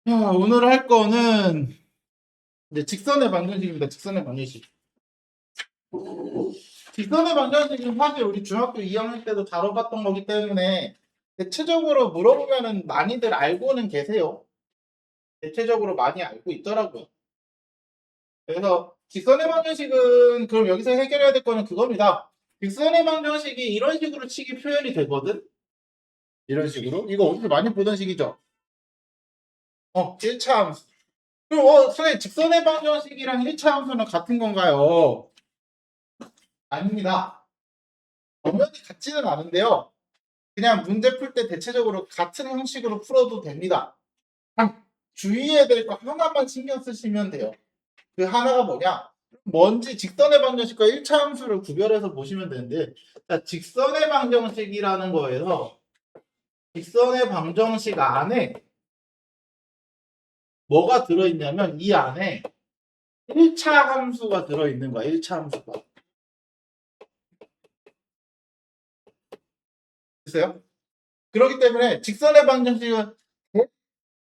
자, 오늘 할 거는 이제 직선의 방정식입니다. 직선의 방정식. 직선의 방정식은 사실 우리 중학교 2학년 때도 다뤄봤던 거기 때문에 대체적으로 물어보면은 많이들 알고는 계세요. 대체적으로 많이 알고 있더라고요. 그래서 직선의 방정식은 그럼 여기서 해결해야 될 거는 그겁니다. 직선의 방정식이 이런 식으로 식이 표현이 되거든. 이런 식으로. 이거 어디서 많이 보던 식이죠. 1차 함수. 그럼 선생님 직선의 방정식이랑 1차 함수는 같은 건가요? 아닙니다. 엄연히 같지는 않은데요. 그냥 문제 풀 때 대체적으로 같은 형식으로 풀어도 됩니다. 딱 주의해야 될 거 하나만 신경 쓰시면 돼요. 그 하나가 뭐냐? 먼지 직선의 방정식과 1차 함수를 구별해서 보시면 되는데, 자, 직선의 방정식이라는 거에서 직선의 방정식 안에 뭐가 들어있냐면 이 안에 1차 함수가 들어있는 거야. 1차 함수가. 됐어요? 그렇기 때문에 직선의 방정식은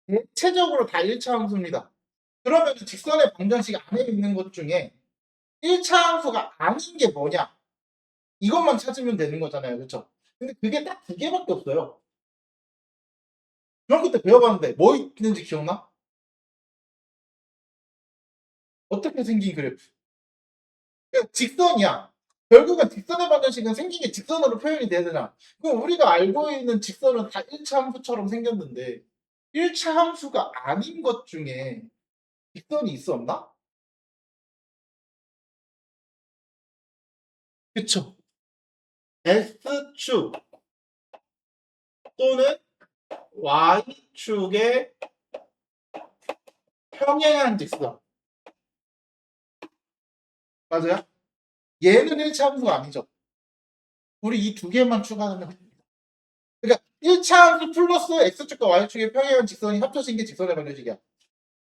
대체적으로 다 1차 함수입니다. 그러면 직선의 방정식 안에 있는 것 중에 1차 함수가 아닌 게 뭐냐? 이것만 찾으면 되는 거잖아요. 그렇죠? 근데 그게 딱 두 개밖에 없어요. 중학교 때 배워봤는데 뭐 있는지 기억나? 어떻게 생긴 그래프? 그냥 직선이야. 결국은 직선의 방정식은 생긴 게 직선으로 표현이 돼야 되잖아. 그럼 우리가 알고 있는 직선은 다 1차 함수처럼 생겼는데 1차 함수가 아닌 것 중에 직선이 있었나? 그쵸? S축 또는 Y축의 평행한 직선. 맞아요? 얘는 1차 함수가 아니죠. 우리 이 두 개만 추가하면 됩니다. 그러니까 1차 함수 플러스 X축과 Y축의 평행한 직선이 합쳐진 게 직선의 방정식이야.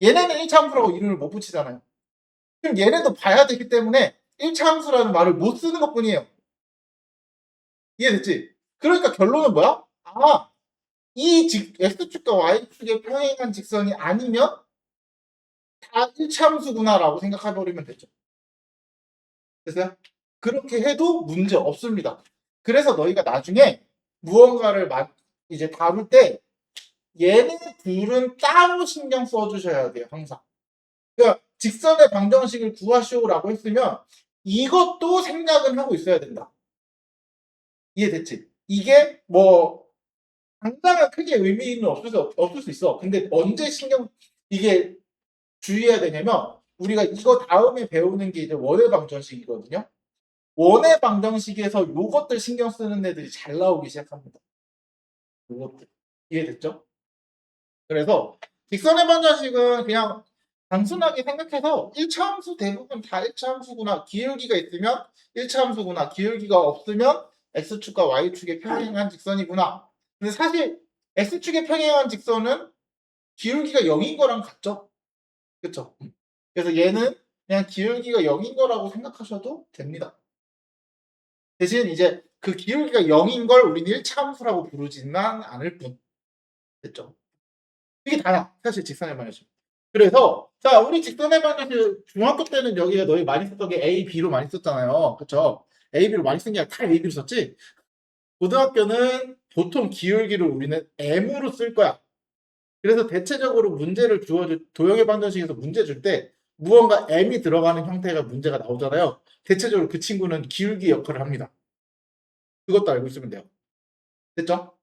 얘네는 1차 함수라고 이름을 못 붙이잖아요. 그럼 얘네도 봐야 되기 때문에 1차 함수라는 말을 못 쓰는 것 뿐이에요. 이해됐지? 그러니까 결론은 뭐야? 이 X축과 Y축의 평행한 직선이 아니면 다 1차 함수구나라고 생각해버리면 되죠. 됐어요? 그렇게 해도 문제 없습니다. 그래서 너희가 나중에 무언가를 이제 다룰 때 얘네 둘은 따로 신경 써주셔야 돼요. 항상. 그러니까 직선의 방정식을 구하시오라고 했으면 이것도 생각은 하고 있어야 된다. 이해됐지? 이게 뭐 당장은 크게 의미는 없을 수 있어. 근데 언제 이게 주의해야 되냐면 우리가 이거 다음에 배우는 게 이제 원의 방정식이거든요. 원의 방정식에서 요것들 신경 쓰는 애들이 잘 나오기 시작합니다. 요것들. 이해됐죠? 그래서 직선의 방정식은 그냥 단순하게 생각해서 1차 함수 대부분 다 1차 함수구나. 기울기가 있으면 1차 함수구나. 기울기가 없으면 X축과 Y축의 평행한 직선이구나. 근데 사실 X축의 평행한 직선은 기울기가 0인 거랑 같죠? 그쵸? 그래서 얘는 그냥 기울기가 0인 거라고 생각하셔도 됩니다. 대신 이제 그 기울기가 0인 걸 우리는 1차 함수라고 부르지만 않을 뿐. 됐죠? 이게 다야. 사실 직선의 방정식. 그래서 자, 우리 직선의 방정식 중학교 때는 여기에 너희 많이 썼던 게 A, B로 많이 썼잖아요. 그쵸? A, B로 많이 쓴 게 아니라 다 A, B로 썼지? 고등학교는 보통 기울기를 우리는 M으로 쓸 거야. 그래서 대체적으로 문제를 도형의 방정식에서 문제 줄 때 무언가 M이 들어가는 형태가 문제가 나오잖아요. 대체적으로 그 친구는 기울기 역할을 합니다. 그것도 알고 있으면 돼요. 됐죠?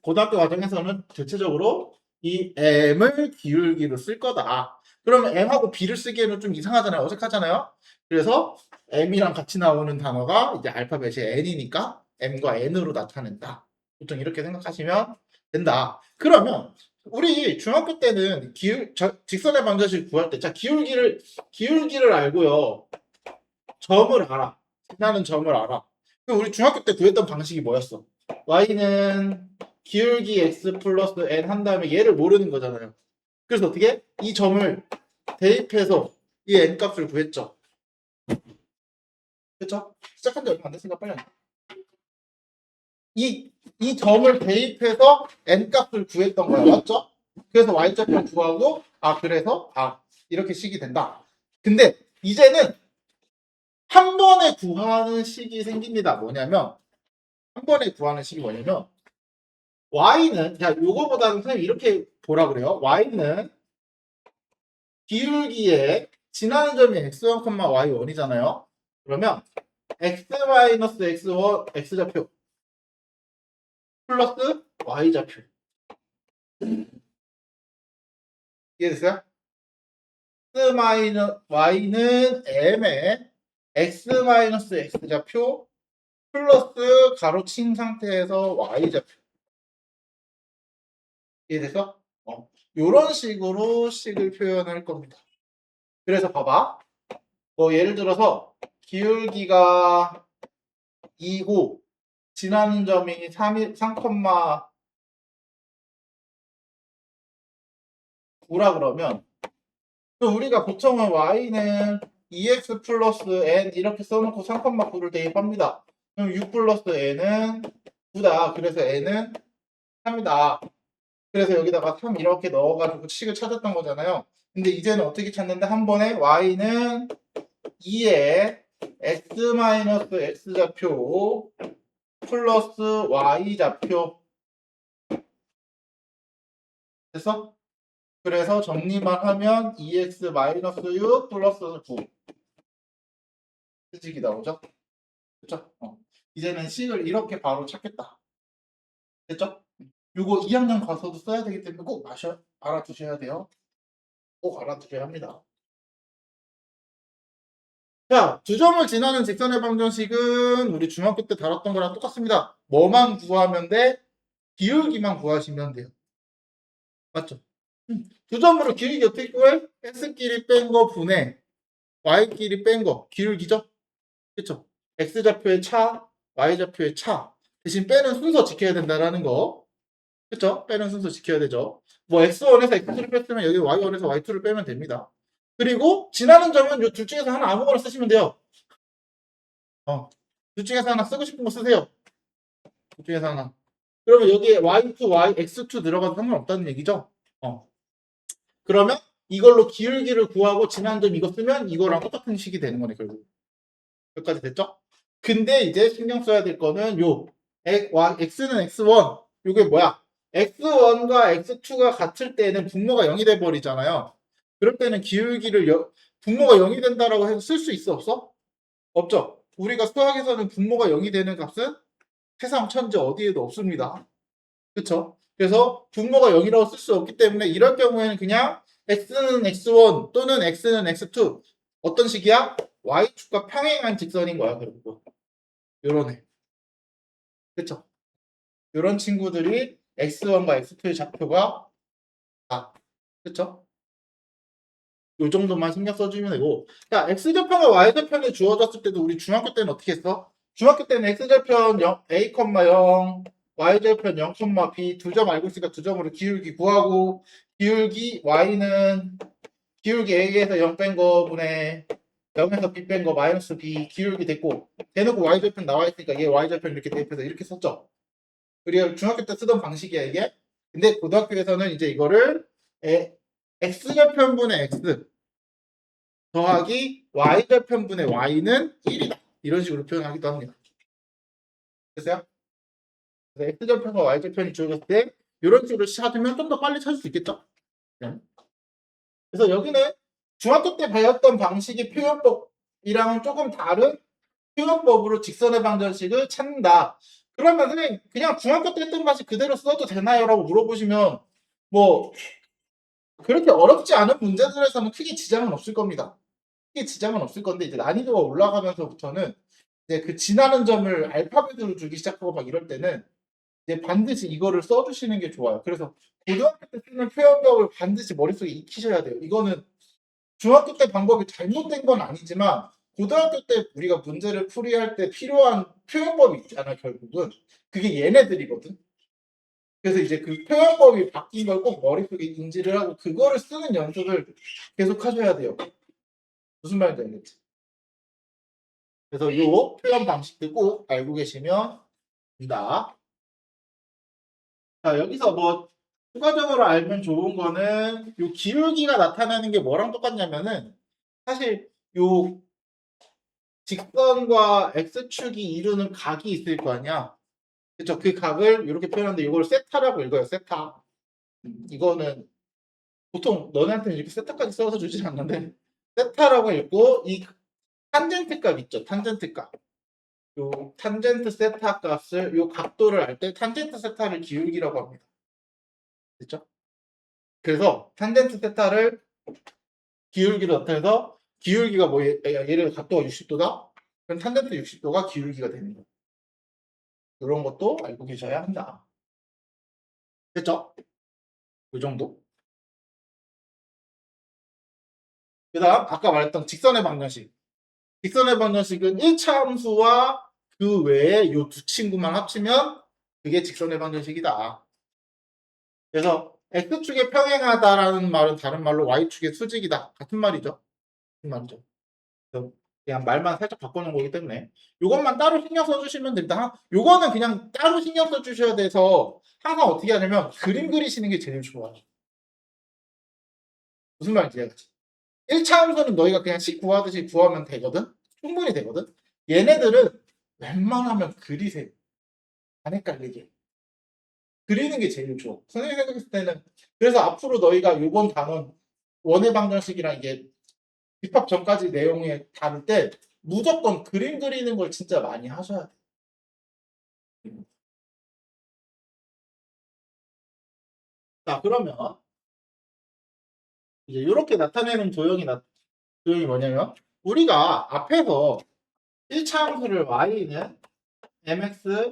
고등학교 과정에서는 대체적으로 이 M을 기울기로 쓸 거다. 그러면 M하고 B를 쓰기에는 좀 이상하잖아요. 어색하잖아요. 그래서 M이랑 같이 나오는 단어가 이제 알파벳이 N이니까 M과 N으로 나타낸다. 보통 이렇게 생각하시면 된다. 그러면 우리 중학교 때는 직선의 방정식 구할 때, 자, 기울기를 알고요. 점을 알아. 나는 점을 알아. 그럼 우리 중학교 때 구했던 방식이 뭐였어? y는 기울기 x 플러스 n 한 다음에 얘를 모르는 거잖아요. 그래서 어떻게? 이 점을 대입해서 이 n 값을 구했죠. 그렇죠? 시작한 지 얼마 안 됐으니까 빨리 하자. 이 점을 대입해서 n 값을 구했던 거야. 맞죠? 그래서 y좌표 구하고 그래서 이렇게 식이 된다. 근데 이제는 한 번에 구하는 식이 생깁니다. 뭐냐면 한 번에 구하는 식이 뭐냐면 y는 요거보다는 선생님 이렇게 보라 그래요. y는 기울기에 지나는 점이 x1, y1이잖아요. 그러면 x-x1 x좌표 플러스 y좌표 이해됐어요? y는 m의 x-x좌표 플러스 가로친 상태에서 y좌표 이해됐어? 이런 식으로 식을 표현할 겁니다. 그래서 봐봐. 예를 들어서 기울기가 2고 지나는 점이 3,9라 그러면 또 우리가 보통은 y는 2x 플러스 n 이렇게 써놓고 3,9를 대입합니다. 그럼 6 플러스 n은 9다. 그래서 n은 3이다. 그래서 여기다가 3 이렇게 넣어가지고 식을 찾았던 거잖아요. 근데 이제는 어떻게 찾는데 한 번에 y는 2에 x-x좌표 플러스 y좌표 됐어? 그래서 정리만 하면 2x-6 플러스 9 수직이 나오죠? 그쵸? 이제는 식을 이렇게 바로 찾겠다. 됐죠? 요거 2학년 가서도 써야 되기 때문에 꼭 알아두셔야 돼요. 꼭 알아두셔야 합니다. 자, 두 점을 지나는 직선의 방정식은 우리 중학교 때 다뤘던 거랑 똑같습니다. 뭐만 구하면 돼? 기울기만 구하시면 돼요. 맞죠? 두 점으로 기울기 어떻게 구해? x끼리 뺀 거 분의 y끼리 뺀 거 기울기죠? 그쵸? x좌표의 차, y좌표의 차. 대신 빼는 순서 지켜야 된다라는 거. 그쵸? 빼는 순서 지켜야 되죠. 뭐 x1에서 x2를 뺐으면 여기 y1에서 y2를 빼면 됩니다. 그리고 지나는 점은 이 둘 중에서 하나 아무거나 쓰시면 돼요. 둘 중에서 하나 쓰고 싶은 거 쓰세요. 둘 중에서 하나. 그러면 여기에 y2, x2 들어가도 상관없다는 얘기죠. 그러면 이걸로 기울기를 구하고 지나는 점 이거 쓰면 이거랑 똑같은 식이 되는 거네, 결국. 여기까지 됐죠? 근데 이제 신경 써야 될 거는 x는 x1. 이게 뭐야? x1과 x2가 같을 때는 분모가 0이 돼 버리잖아요. 그럴 때는 기울기를 분모가 0이 된다라고 해서 쓸 수 있어, 없어? 없죠. 우리가 수학에서는 분모가 0이 되는 값은 세상 천지 어디에도 없습니다. 그쵸? 그래서 분모가 0이라고 쓸 수 없기 때문에 이럴 경우에는 그냥 x는 x1 또는 x는 x2 어떤 식이야? y축과 평행한 직선인 거야, 결국. 요런 애. 그쵸? 요런 친구들이 x1과 x2의 좌표가 그쵸? 요 정도만 신경 써주면 되고. 야, x좌표가 y좌표에 주어졌을 때도 우리 중학교 때는 어떻게 했어? 중학교 때는 x좌표 0, a, 0, y좌표 0, b 두 점 알고 있으니까 두 점으로 기울기 구하고 기울기 y는 기울기 a에서 0 뺀 거분의 0에서 b 뺀 거 마이너스 b 기울기 됐고 대놓고 y좌표 나와 있으니까 얘 y좌표 이렇게 대입해서 이렇게 썼죠. 우리가 중학교 때 쓰던 방식이야 이게. 근데 고등학교에서는 이제 이거를 x좌표분의 x 더하기 y좌편분의 y는 1이다. 이런 식으로 표현하기도 합니다. 됐어요? 그래서 x좌편과 y좌편이 주어졌을 때 이런 식으로 찾으면 좀 더 빨리 찾을 수 있겠죠? 네. 그래서 여기는 중학교 때 배웠던 방식의 표현법이랑은 조금 다른 표현법으로 직선의 방정식을 찾는다. 그러면 선생님 그냥 중학교 때 했던 방식 그대로 써도 되나요? 라고 물어보시면 뭐 그렇게 어렵지 않은 문제들에서는 크게 지장은 없을 겁니다. 크게 지장은 없을 건데 이제 난이도가 올라가면서부터는 이제 그 지나는 점을 알파벳으로 주기 시작하고 막 이럴 때는 이제 반드시 이거를 써주시는 게 좋아요. 그래서 고등학교 때 쓰는 표현법을 반드시 머릿속에 익히셔야 돼요. 이거는 중학교 때 방법이 잘못된 건 아니지만 고등학교 때 우리가 문제를 풀이할 때 필요한 표현법이 있잖아 결국은 그게 얘네들이거든. 그래서 이제 그 표현법이 바뀐 걸 꼭 머릿속에 인지를 하고 그거를 쓰는 연습을 계속 하셔야 돼요. 무슨 말인지 알겠지? 그래서 이 표현 방식들 꼭 알고 계시면 됩니다. 자, 여기서 뭐 추가적으로 알면 좋은 거는 요 기울기가 나타나는 게 뭐랑 똑같냐면은 사실 요 직선과 x축이 이루는 각이 있을 거 아니야. 그쵸? 그 각을 이렇게 표현하는데 이걸 세타라고 읽어요. 세타. 이거는 보통 너네한테는 이렇게 세타까지 써서 주진 않는데 세타라고 읽고 이 탄젠트 값 있죠. 탄젠트 값. 요 탄젠트 세타 값을 요 각도를 알 때 탄젠트 세타를 기울기라고 합니다. 됐죠? 그래서 탄젠트 세타를 기울기로 나타내서 기울기가 뭐 예를 들어 각도가 60도다. 그럼 탄젠트 60도가 기울기가 되는 거예요. 이런 것도 알고 계셔야 한다. 됐죠? 이 정도. 그 다음 아까 말했던 직선의 방정식. 직선의 방정식은 1차 함수와 그 외에 이 두 친구만 합치면 그게 직선의 방정식이다. 그래서 x축에 평행하다라는 말은 다른 말로 y축의 수직이다. 같은 말이죠. 같은 말이죠. 그래서 그냥 말만 살짝 바꾸는 거기 때문에 이것만 따로 신경 써주시면 됩니다. 요거는 그냥 따로 신경 써주셔야 돼서 항상 어떻게 하냐면 그림 그리시는 게 제일 좋아요. 무슨 말인지 이해하지? 1차 함수는 너희가 그냥 식 구하듯이 구하면 되거든? 충분히 되거든? 얘네들은 웬만하면 그리세요. 안 헷갈리게. 그리는 게 제일 좋아. 선생님이 생각했을 때는 그래서 앞으로 너희가 요번 단원 원의 방정식이랑 이게 입학 전까지 내용에 다룰 때 무조건 그림 그리는 걸 진짜 많이 하셔야 돼. 자, 그러면 이제 이렇게 나타내는 도형이 뭐냐면 우리가 앞에서 1차 함수를 y는 mx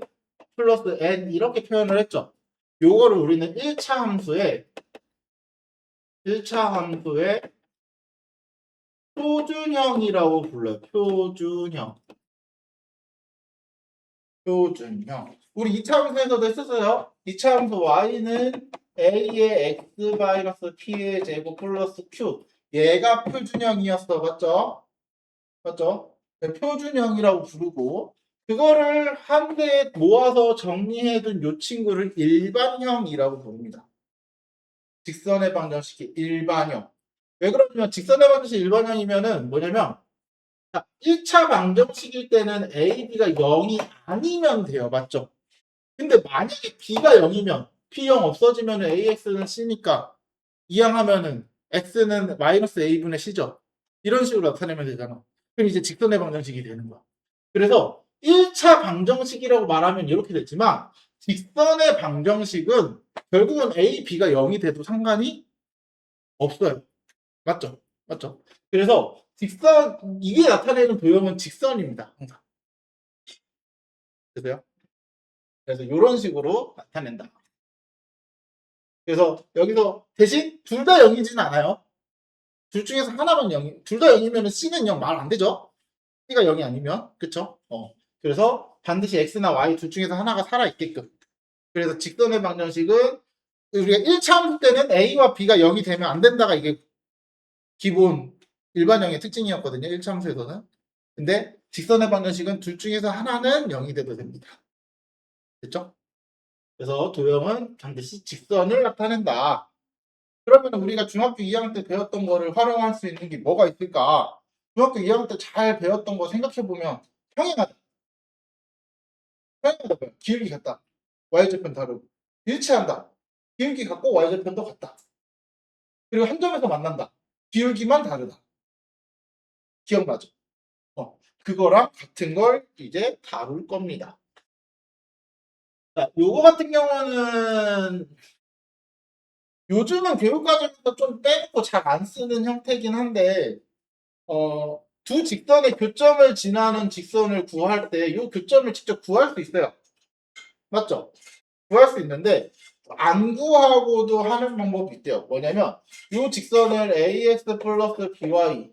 플러스 n 이렇게 표현을 했죠. 요거를 우리는 1차 함수의 표준형이라고 불러요. 표준형. 우리 2차 함수에서도 했었어요. 2차 함수 y는 a의 x-p의 제곱 플러스 q. 얘가 표준형이었어. 맞죠? 네, 표준형이라고 부르고 그거를 한 대에 모아서 정리해둔 요 친구를 일반형이라고 부릅니다. 직선의 방정식이 일반형. 왜 그러냐면 직선의 방정식 일반형이면은 뭐냐면 자, 1차 방정식일 때는 a, b가 0이 아니면 돼요. 맞죠? 근데 만약에 b가 0이면 p 0 없어지면 ax는 c니까 이항하면은 x는 마이너스 a분의 c죠. 이런 식으로 나타내면 되잖아. 그럼 이제 직선의 방정식이 되는 거야. 그래서 1차 방정식이라고 말하면 이렇게 되지만 직선의 방정식은 결국은 a, b가 0이 돼도 상관이 없어요. 맞죠? 맞죠? 그래서 이게 나타내는 도형은 직선입니다. 항상. 그래서 이런 식으로 나타낸다. 그래서 여기서 대신 둘 다 0이지는 않아요. 둘 중에서 하나만 0이, 둘 다 0이면 C는 0 말 안 되죠? C가 0이 아니면, 그쵸? 그래서 반드시 X나 Y 둘 중에서 하나가 살아있게끔. 그래서 직선의 방정식은 우리가 1차 함수 때는 A와 B가 0이 되면 안 된다가 이게 기본 일반형의 특징이었거든요. 1차 함수에서는. 근데 직선의 방정식은 둘 중에서 하나는 0이 돼도 됩니다. 됐죠? 그래서 도형은 반드시 직선을 나타낸다. 그러면 우리가 중학교 2학년 때 배웠던 거를 활용할 수 있는 게 뭐가 있을까? 중학교 2학년 때 잘 배웠던 거 생각해보면 평행하다. 평행하다 뭐야? 기울기 같다. y절편 다르고. 일치한다. 기울기 같고 y절편도 같다. 그리고 한 점에서 만난다. 기울기만 다르다. 기억나죠? 그거랑 같은 걸 이제 다룰 겁니다. 자, 요거 같은 경우는 요즘은 교육과정에서 좀 빼놓고 잘 안 쓰는 형태긴 한데 두 직선의 교점을 지나는 직선을 구할 때 이 교점을 직접 구할 수 있어요. 맞죠? 구할 수 있는데 안 구하고도 하는 방법이 있대요. 뭐냐면 이 직선을 ax 플러스 by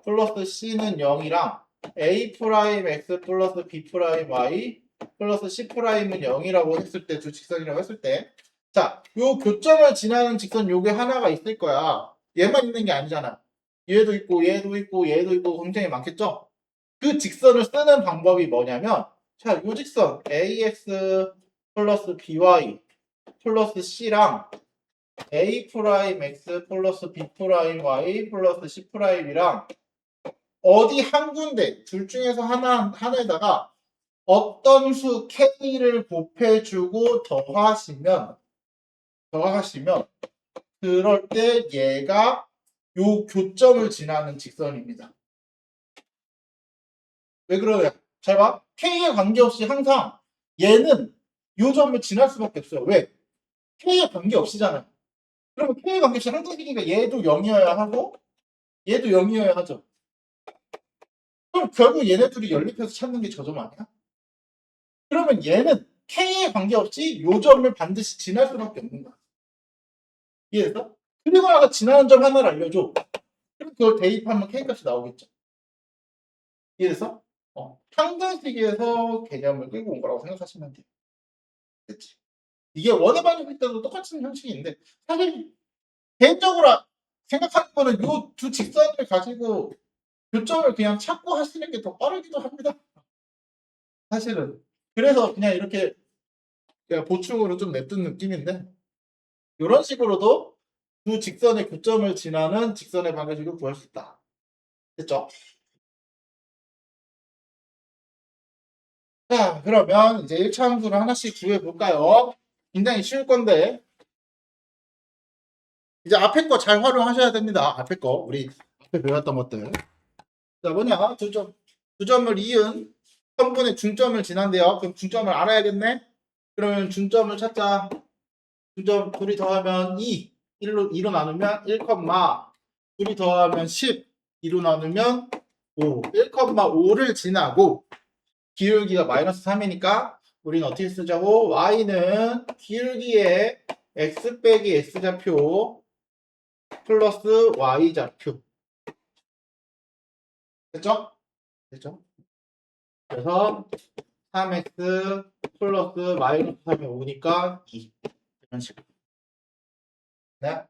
플러스 c는 0이랑 a 프라임 x 플러스 b 프라임 y 플러스 c 프라임은 0이라고 했을 때 두 직선이라고 했을 때 자, 요 교점을 지나는 직선 요게 하나가 있을 거야. 얘만 있는 게 아니잖아. 얘도 있고 얘도 있고 얘도 있고 굉장히 많겠죠? 그 직선을 쓰는 방법이 뭐냐면 자, 요 직선 ax 플러스 by 플러스 C랑 A 프라임 X 플러스 B 프라임 Y 플러스 C 프라임이랑 어디 한 군데 둘 중에서 하나에다가 어떤 수 K를 곱해주고 더하시면 그럴 때 얘가 요 교점을 지나는 직선입니다. 왜 그러냐? 잘 봐. K에 관계없이 항상 얘는 요 점을 지날 수밖에 없어요. 왜? K에 관계없이잖아요. 그러면 K에 관계없이 항상 시기가 얘도 0이어야 하고 얘도 0이어야 하죠. 그럼 결국 얘네 둘이 연립해서 찾는 게 저 점 아니야? 그러면 얘는 K에 관계없이 요 점을 반드시 지날 수밖에 없는 거야. 이해됐어? 그리고 나서 지나는 점 하나를 알려줘. 그럼 그걸 대입하면 K값이 나오겠죠. 이해됐어? 평등식에서 개념을 끌고 온 거라고 생각하시면 돼요. 그치? 이게 원의 반응일 때도 똑같은 형식인데 사실 개인적으로 생각하는 거는 요 두 직선을 가지고 교점을 그냥 찾고 하시는 게 더 빠르기도 합니다. 사실은. 그래서 그냥 이렇게 그냥 보충으로 좀 냅둔 느낌인데 이런 식으로도 두 직선의 교점을 지나는 직선의 방정식을 구할 수 있다. 됐죠? 자, 그러면 이제 1차 함수를 하나씩 구해 볼까요? 굉장히 쉬울 건데 이제 앞에 거 잘 활용하셔야 됩니다. 앞에 거 우리 앞에 배웠던 것들. 자, 뭐냐? 두 점을 이은 선분의 중점을 지난대요. 그럼 중점을 알아야겠네? 그러면 중점을 찾자. 중점 둘이 더하면 2. 2로 나누면 1, 둘이 더하면 10. 2로 나누면 5. 1,5를 지나고 기울기가 마이너스 3이니까 우리는 어떻게 쓰자고? y는 기울기의 x 빼기 x좌표 플러스 y좌표. 됐죠? 됐죠? 그래서 3x 플러스 마이너스 3이 5니까 2. 이런 식으로. 네.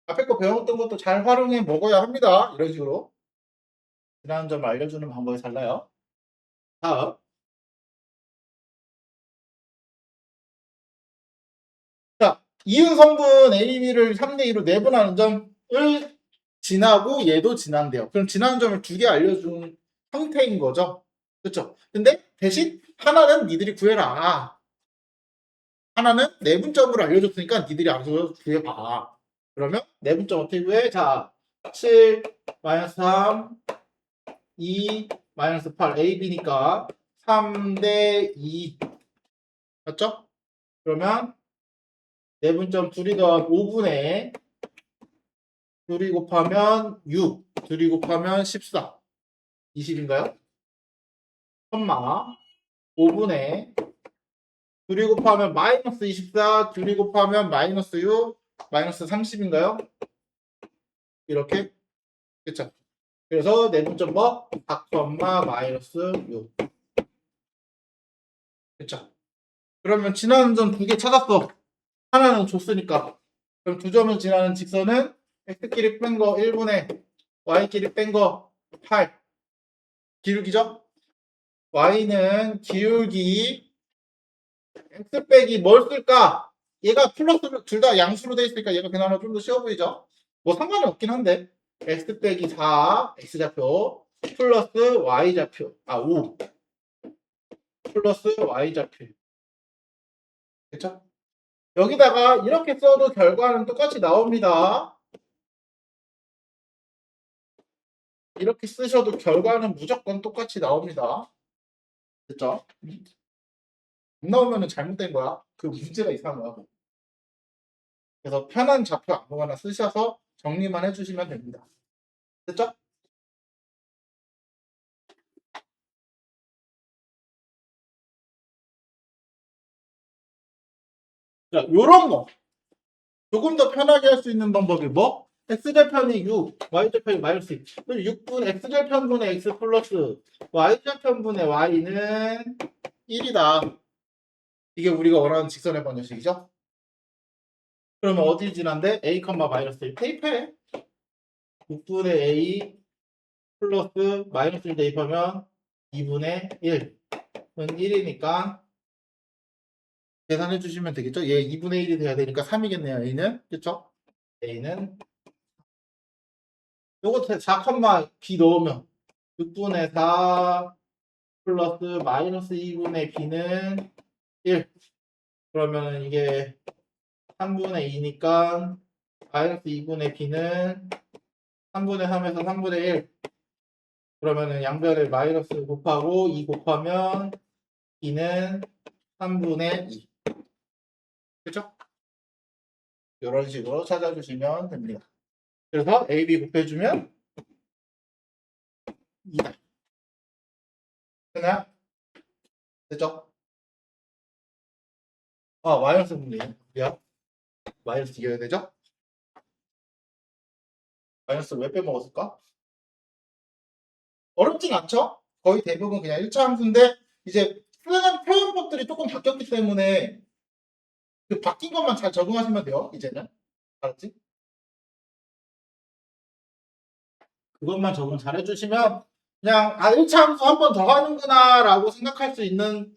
앞에 거 배웠던 것도 잘 활용해 먹어야 합니다. 이런 식으로. 지나는 점을 알려주는 방법이 달라요. 다음. 자, 이은 성분 A, B를 3대 2로 내분하는 점을 지나고 얘도 지난대요. 그럼 지나는 점을 두 개 알려준 형태인 거죠. 그렇죠? 근데 대신 하나는 니들이 구해라. 하나는 내분점으로 알려줬으니까 니들이 알아서 구해봐. 그러면 내분점 어떻게 구해? 자, 7, 마이너스 3, 2, 마이너스 8, A, B니까 3대 2. 맞죠? 그러면 내분점 둘이 더하면 5분의 둘이 곱하면 6, 둘이 곱하면 14. 20인가요? 컴마 5분의 둘이 곱하면 마이너스 24, 둘이 곱하면 마이너스 6, 마이너스 30인가요? 이렇게? 그쵸? 그래서 내분점 뭐? 4, 마이너스 6. 그쵸? 그러면 지나는 점 두 개 찾았어. 하나는 줬으니까. 그럼 두 점을 지나는 직선은 x끼리 뺀 거 1분의 y끼리 뺀 거 8. 기울기죠? y는 기울기 x 빼기 뭘 쓸까? 얘가 플러스로 둘 다 양수로 돼 있으니까 얘가 그나마 좀 더 쉬워 보이죠? 뭐 상관은 없긴 한데 x 빼기 4 x좌표 플러스 y좌표 5 플러스 y좌표. 그쵸? 여기다가 이렇게 써도 결과는 똑같이 나옵니다. 이렇게 쓰셔도 결과는 무조건 똑같이 나옵니다. 됐죠? 안 나오면 잘못된 거야. 그 문제가 이상한 거야. 그래서 편한 좌표 아무거나 쓰셔서 정리만 해주시면 됩니다. 됐죠? 자, 요런 거. 조금 더 편하게 할 수 있는 방법이 뭐? x좌편이 6, y좌편이 마이너스 2. 그럼 6분 x좌편분의 x 플러스 y좌편분의 y는 1이다. 이게 우리가 원하는 직선의 방정식이죠? 그러면 어디 지난데? a, 마이너스 1 대입해. 6분의 a 플러스 마이너스 1 대입하면 2분의 1은 1이니까 계산해 주시면 되겠죠? 얘 2분의 1이 돼야 되니까 3이겠네요. A는. 그쵸? A는 요거 4, B 넣으면 6분의 4 플러스 마이너스 2분의 B는 1. 그러면 이게 3분의 2니까 마이너스 2분의 B는 3분의 3에서 3분의 1. 그러면은 양변에 마이너스 곱하고 2 곱하면 B는 3분의 2. 그죠? 이런 식으로 찾아주시면 됩니다. 그래서 A, B 곱해주면 2다. 되나요? 됐죠? 아, 마이너스 분의 2. 미안. 마이너스 이겨야 되죠? 마이너스 왜 빼먹었을까? 어렵진 않죠? 거의 대부분 그냥 1차 함수인데 이제 쓰는 표현법들이 조금 바뀌었기 때문에 그 바뀐 것만 잘 적응하시면 돼요. 이제는. 알았지? 그것만 적응 잘 해주시면 그냥 1차 함수 한 번 더 하는구나 라고 생각할 수 있는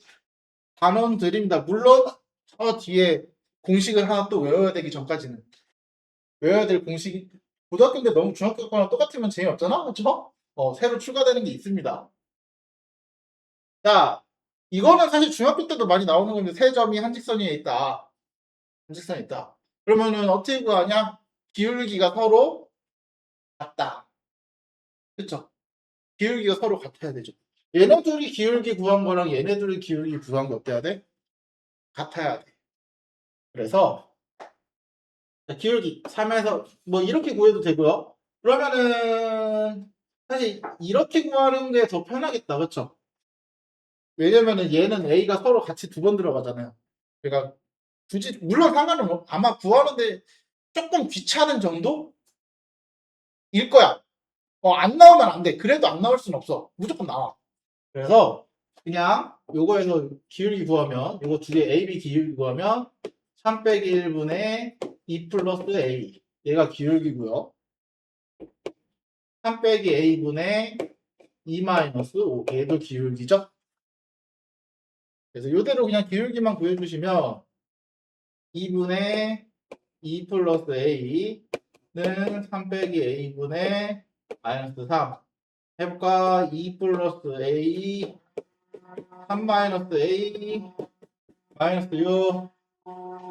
단원들입니다. 물론 저 뒤에 공식을 하나 또 외워야 되기 전까지는 외워야 될 공식이 고등학교 때 너무 중학교 거랑 똑같으면 재미없잖아? 그쵸? 새로 추가되는 게 있습니다. 자, 이거는 사실 중학교 때도 많이 나오는 건데 세 점이 한 직선에 있다. 한 직선에 있다. 그러면은 어떻게 구하냐? 기울기가 서로 같다. 그쵸? 기울기가 서로 같아야 되죠. 얘네들이 기울기 구한 거랑 얘네들이 기울기 구한 게 어때야 돼? 같아야 돼. 그래서 기울기 3에서 뭐 이렇게 구해도 되고요. 그러면은 사실 이렇게 구하는 게 더 편하겠다. 그쵸? 왜냐면은 얘는 A가 서로 같이 두 번 들어가잖아요. 그러니까 굳이 물론 상관은 아마 구하는데 조금 귀찮은 정도일 거야. 안 나오면 안 돼. 그래도 안 나올 수는 없어. 무조건 나와. 그래서 그냥 요거에서 기울기 구하면 요거 두 개 A, B 기울기 구하면 3 빼기 1분의 2 플러스 A 얘가 기울기고요. 3 빼기 A분의 2 마이너스 5 얘도 기울기죠. 그래서 요대로 그냥 기울기만 구해주시면 2분의 2 플러스 A는 3 빼기 A분의 마이너스 3 해볼까? 2 플러스 A 3 마이너스 A 마이너스 6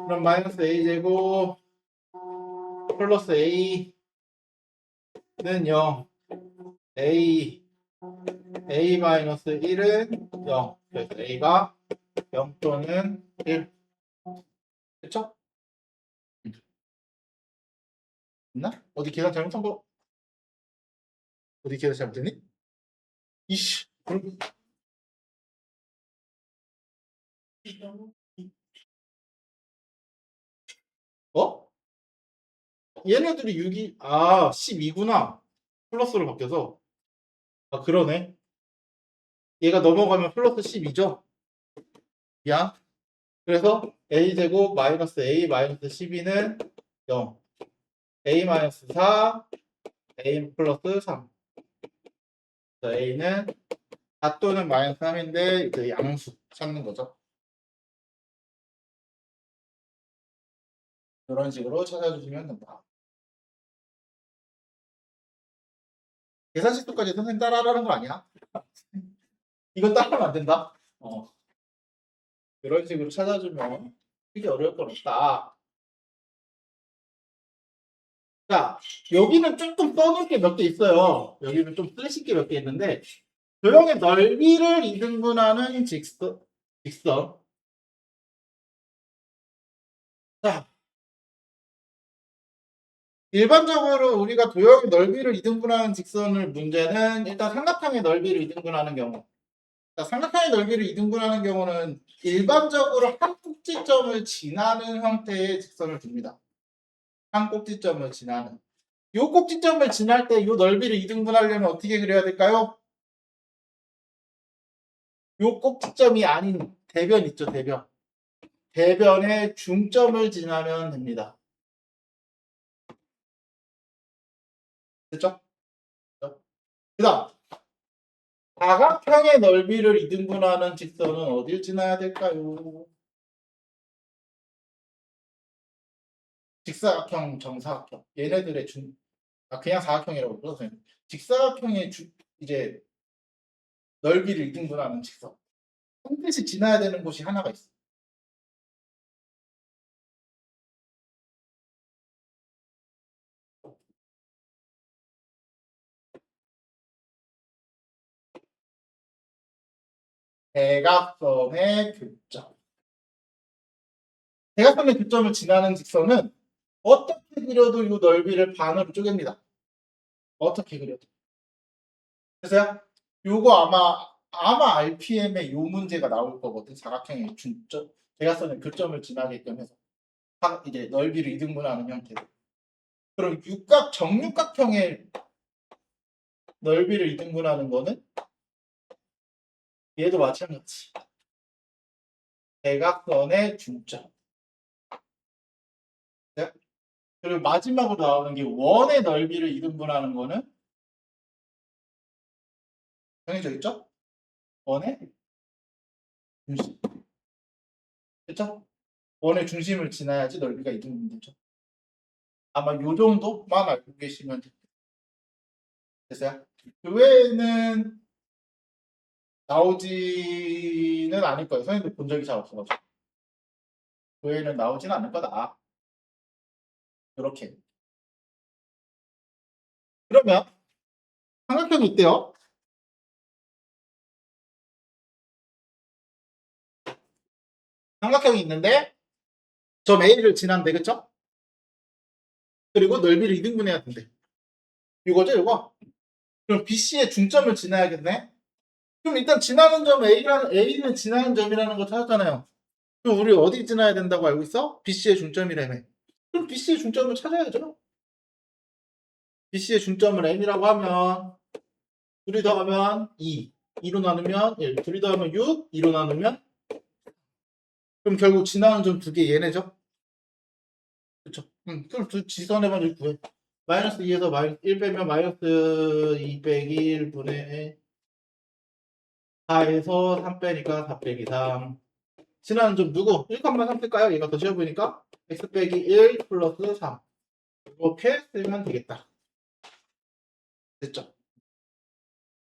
그럼 마이너스 A 제곱 플러스 A는 0 A 마이너스 1은 0 그래서 A가 0 또는 1 그쵸? 있나? 어디 계산 잘못한 거? 어디 계산 잘못했니? 이씨 어? 얘네들이 6이 12구나 플러스로 바뀌어서 그러네 얘가 넘어가면 플러스 12죠 야 그래서 a제곱 마이너스 a 마이너스 12는 0 a 마이너스 4 a 플러스 3 a는 4 또는 마이너스 3인데 그 양수 찾는 거죠 이런 식으로 찾아주시면 된다 계산 식도까지 선생님 따라하라는 거 아니야? 이건 따라하면 안 된다 이런 식으로 찾아주면 크게 어려울 건 없다 자, 여기는 조금 써놓을 게 몇 개 있어요. 여기는 좀 쓰실 게 몇 개 있는데, 도형의 넓이를 이등분하는 직선. 자, 일반적으로 우리가 도형의 넓이를 이등분하는 직선을 문제는 일단 삼각형의 넓이를 이등분하는 경우. 자, 삼각형의 넓이를 이등분하는 경우는 일반적으로 한 꼭지점을 지나는 형태의 직선을 줍니다. 한 꼭지점을 지나는. 요 꼭지점을 지날 때 요 넓이를 이등분하려면 어떻게 그려야 될까요? 요 꼭지점이 아닌 대변 있죠, 대변. 대변의 중점을 지나면 됩니다. 됐죠? 그 다음, 사각형의 넓이를 이등분하는 직선은 어딜 지나야 될까요? 직사각형, 정사각형 얘네들의 그냥 사각형이라고 불러서 직사각형의 이제 넓이를 이등분하는 직선 반드시 지나야 되는 곳이 하나가 있어. 대각선의 교점. 대각선의 교점을 지나는 직선은 어떻게 그려도 이 넓이를 반으로 쪼갭니다. 어떻게 그려도. 그래서 요거 아마 RPM에 요 문제가 나올 거거든. 사각형의 중점, 대각선의 교점을 지나게끔 해서 이제 넓이를 이등분하는 형태로. 그럼 정육각형의 넓이를 이등분하는 거는 얘도 마찬가지. 대각선의 중점. 네? 그리고 마지막으로 나오는 게 원의 넓이를 이등분하는 거는 정해져 있죠? 원의 중심. 그렇죠? 원의 중심을 지나야지 넓이가 이등분되죠. 아마 요 정도만 알고 계시면 됐어요. 그 외에는 나오지는 않을 거예요. 선생님도 본 적이 잘 없어가지고. 그 외에는 나오지는 않을 거다. 이렇게. 그러면 삼각형이 있대요. 삼각형이 있는데 점 A를 지난대, 그쵸? 그리고 넓이를 이등분해야 된대. 이거죠, 이거? 그럼 BC의 중점을 지나야겠네? 그럼 일단 지나는 점 A는 지나는 점이라는 거 찾았잖아요. 그럼 우리 어디 지나야 된다고 알고 있어? BC의 중점이라며. 그럼 BC의 중점을 찾아야죠. BC의 중점을 N이라고 하면 2이 더하면 2, 2로 나누면 1, 2이 더하면 6, 2로 나누면 그럼 결국 지나는 점 두 개 얘네죠? 그쵸? 그럼 지선해만 구해. 마이너스 2에서 마이너스 1 빼면 마이너스 2 빼기 1분의 4에서 3 빼니까 4 빼기 3. 지나는 점 누구? 1,3 쓸까요? 얘가 더 쉬워 보이니까 x 빼기 1 플러스 3 이렇게 쓰면 되겠다. 됐죠?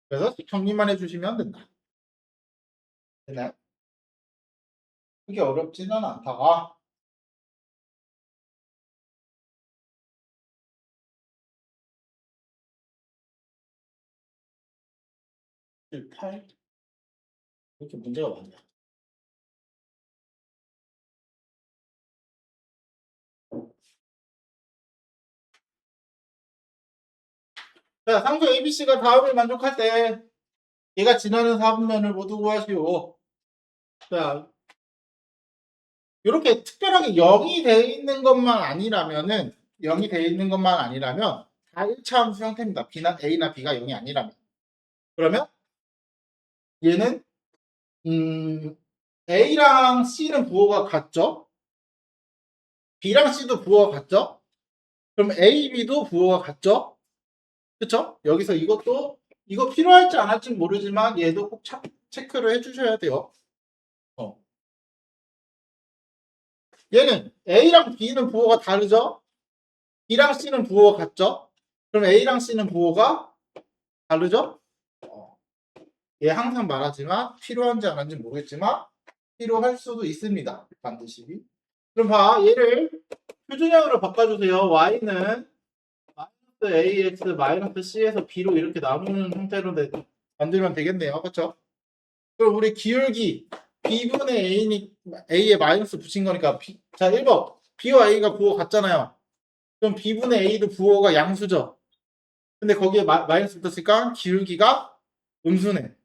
그래서 정리만 해주시면 된다. 됐나요? 그게 어렵지는 않다가 8 이렇게 문제가 많냐? 자, 상수 ABC가 다음을 만족할 때 얘가 지나는 사분면을 모두 구하시오. 자, 이렇게 특별하게 0이 돼 있는 것만 아니라면은 0이 돼 있는 것만 아니라면 다 1차 함수 형태입니다. A나 B가 0이 아니라면. 그러면 얘는 A랑 C는 부호가 같죠? B랑 C도 부호가 같죠? 그럼 A, B도 부호가 같죠? 그쵸? 여기서 이거 필요할지 안 할지 모르지만 얘도 꼭 체크를 해주셔야 돼요. 얘는 A랑 B는 부호가 다르죠? B랑 C는 부호가 같죠? 그럼 A랑 C는 부호가 다르죠? 얘 항상 말하지만 필요한지 안 한지 모르겠지만 필요할 수도 있습니다. 반드시. 그럼 봐. 얘를 표준형으로 바꿔주세요. Y는 마이너스 AX 마이너스 C에서 B로 이렇게 나누는 형태로 만들면 되겠네요. 그렇죠? 그럼 우리 기울기 B분의 A에 마이너스 붙인 거니까 자 1번 B와 A가 부호 같잖아요. 그럼 B분의 A도 부호가 양수죠. 근데 거기에 마이너스 붙었으니까 기울기가 음수네.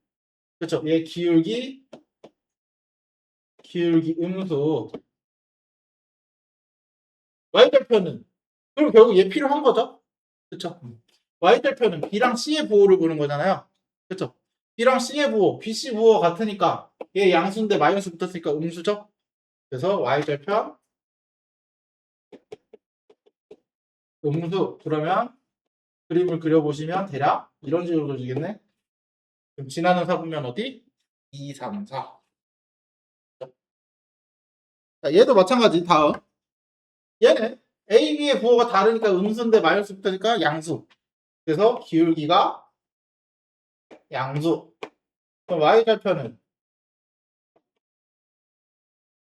그렇죠? 얘 기울기 음수. Y절편은 그럼 결국 얘 필요한 거죠? 그렇죠? Y절편은 B랑 C의 부호를 보는 거잖아요. 그렇죠? B랑 C의 부호, BC 부호 같으니까 얘 양수인데 마이너스 붙었으니까 음수죠? 그래서 Y절편 음수. 그러면 그림을 그려보시면 대략 이런 식으로 그려지겠네. 그럼 지나는 사분면 어디? 2, 3, 4. 자, 얘도 마찬가지. 다음 얘는 A, B의 부호가 다르니까 음수인데 마이너스 붙으니까 양수. 그래서 기울기가 양수. 그럼 Y절편은?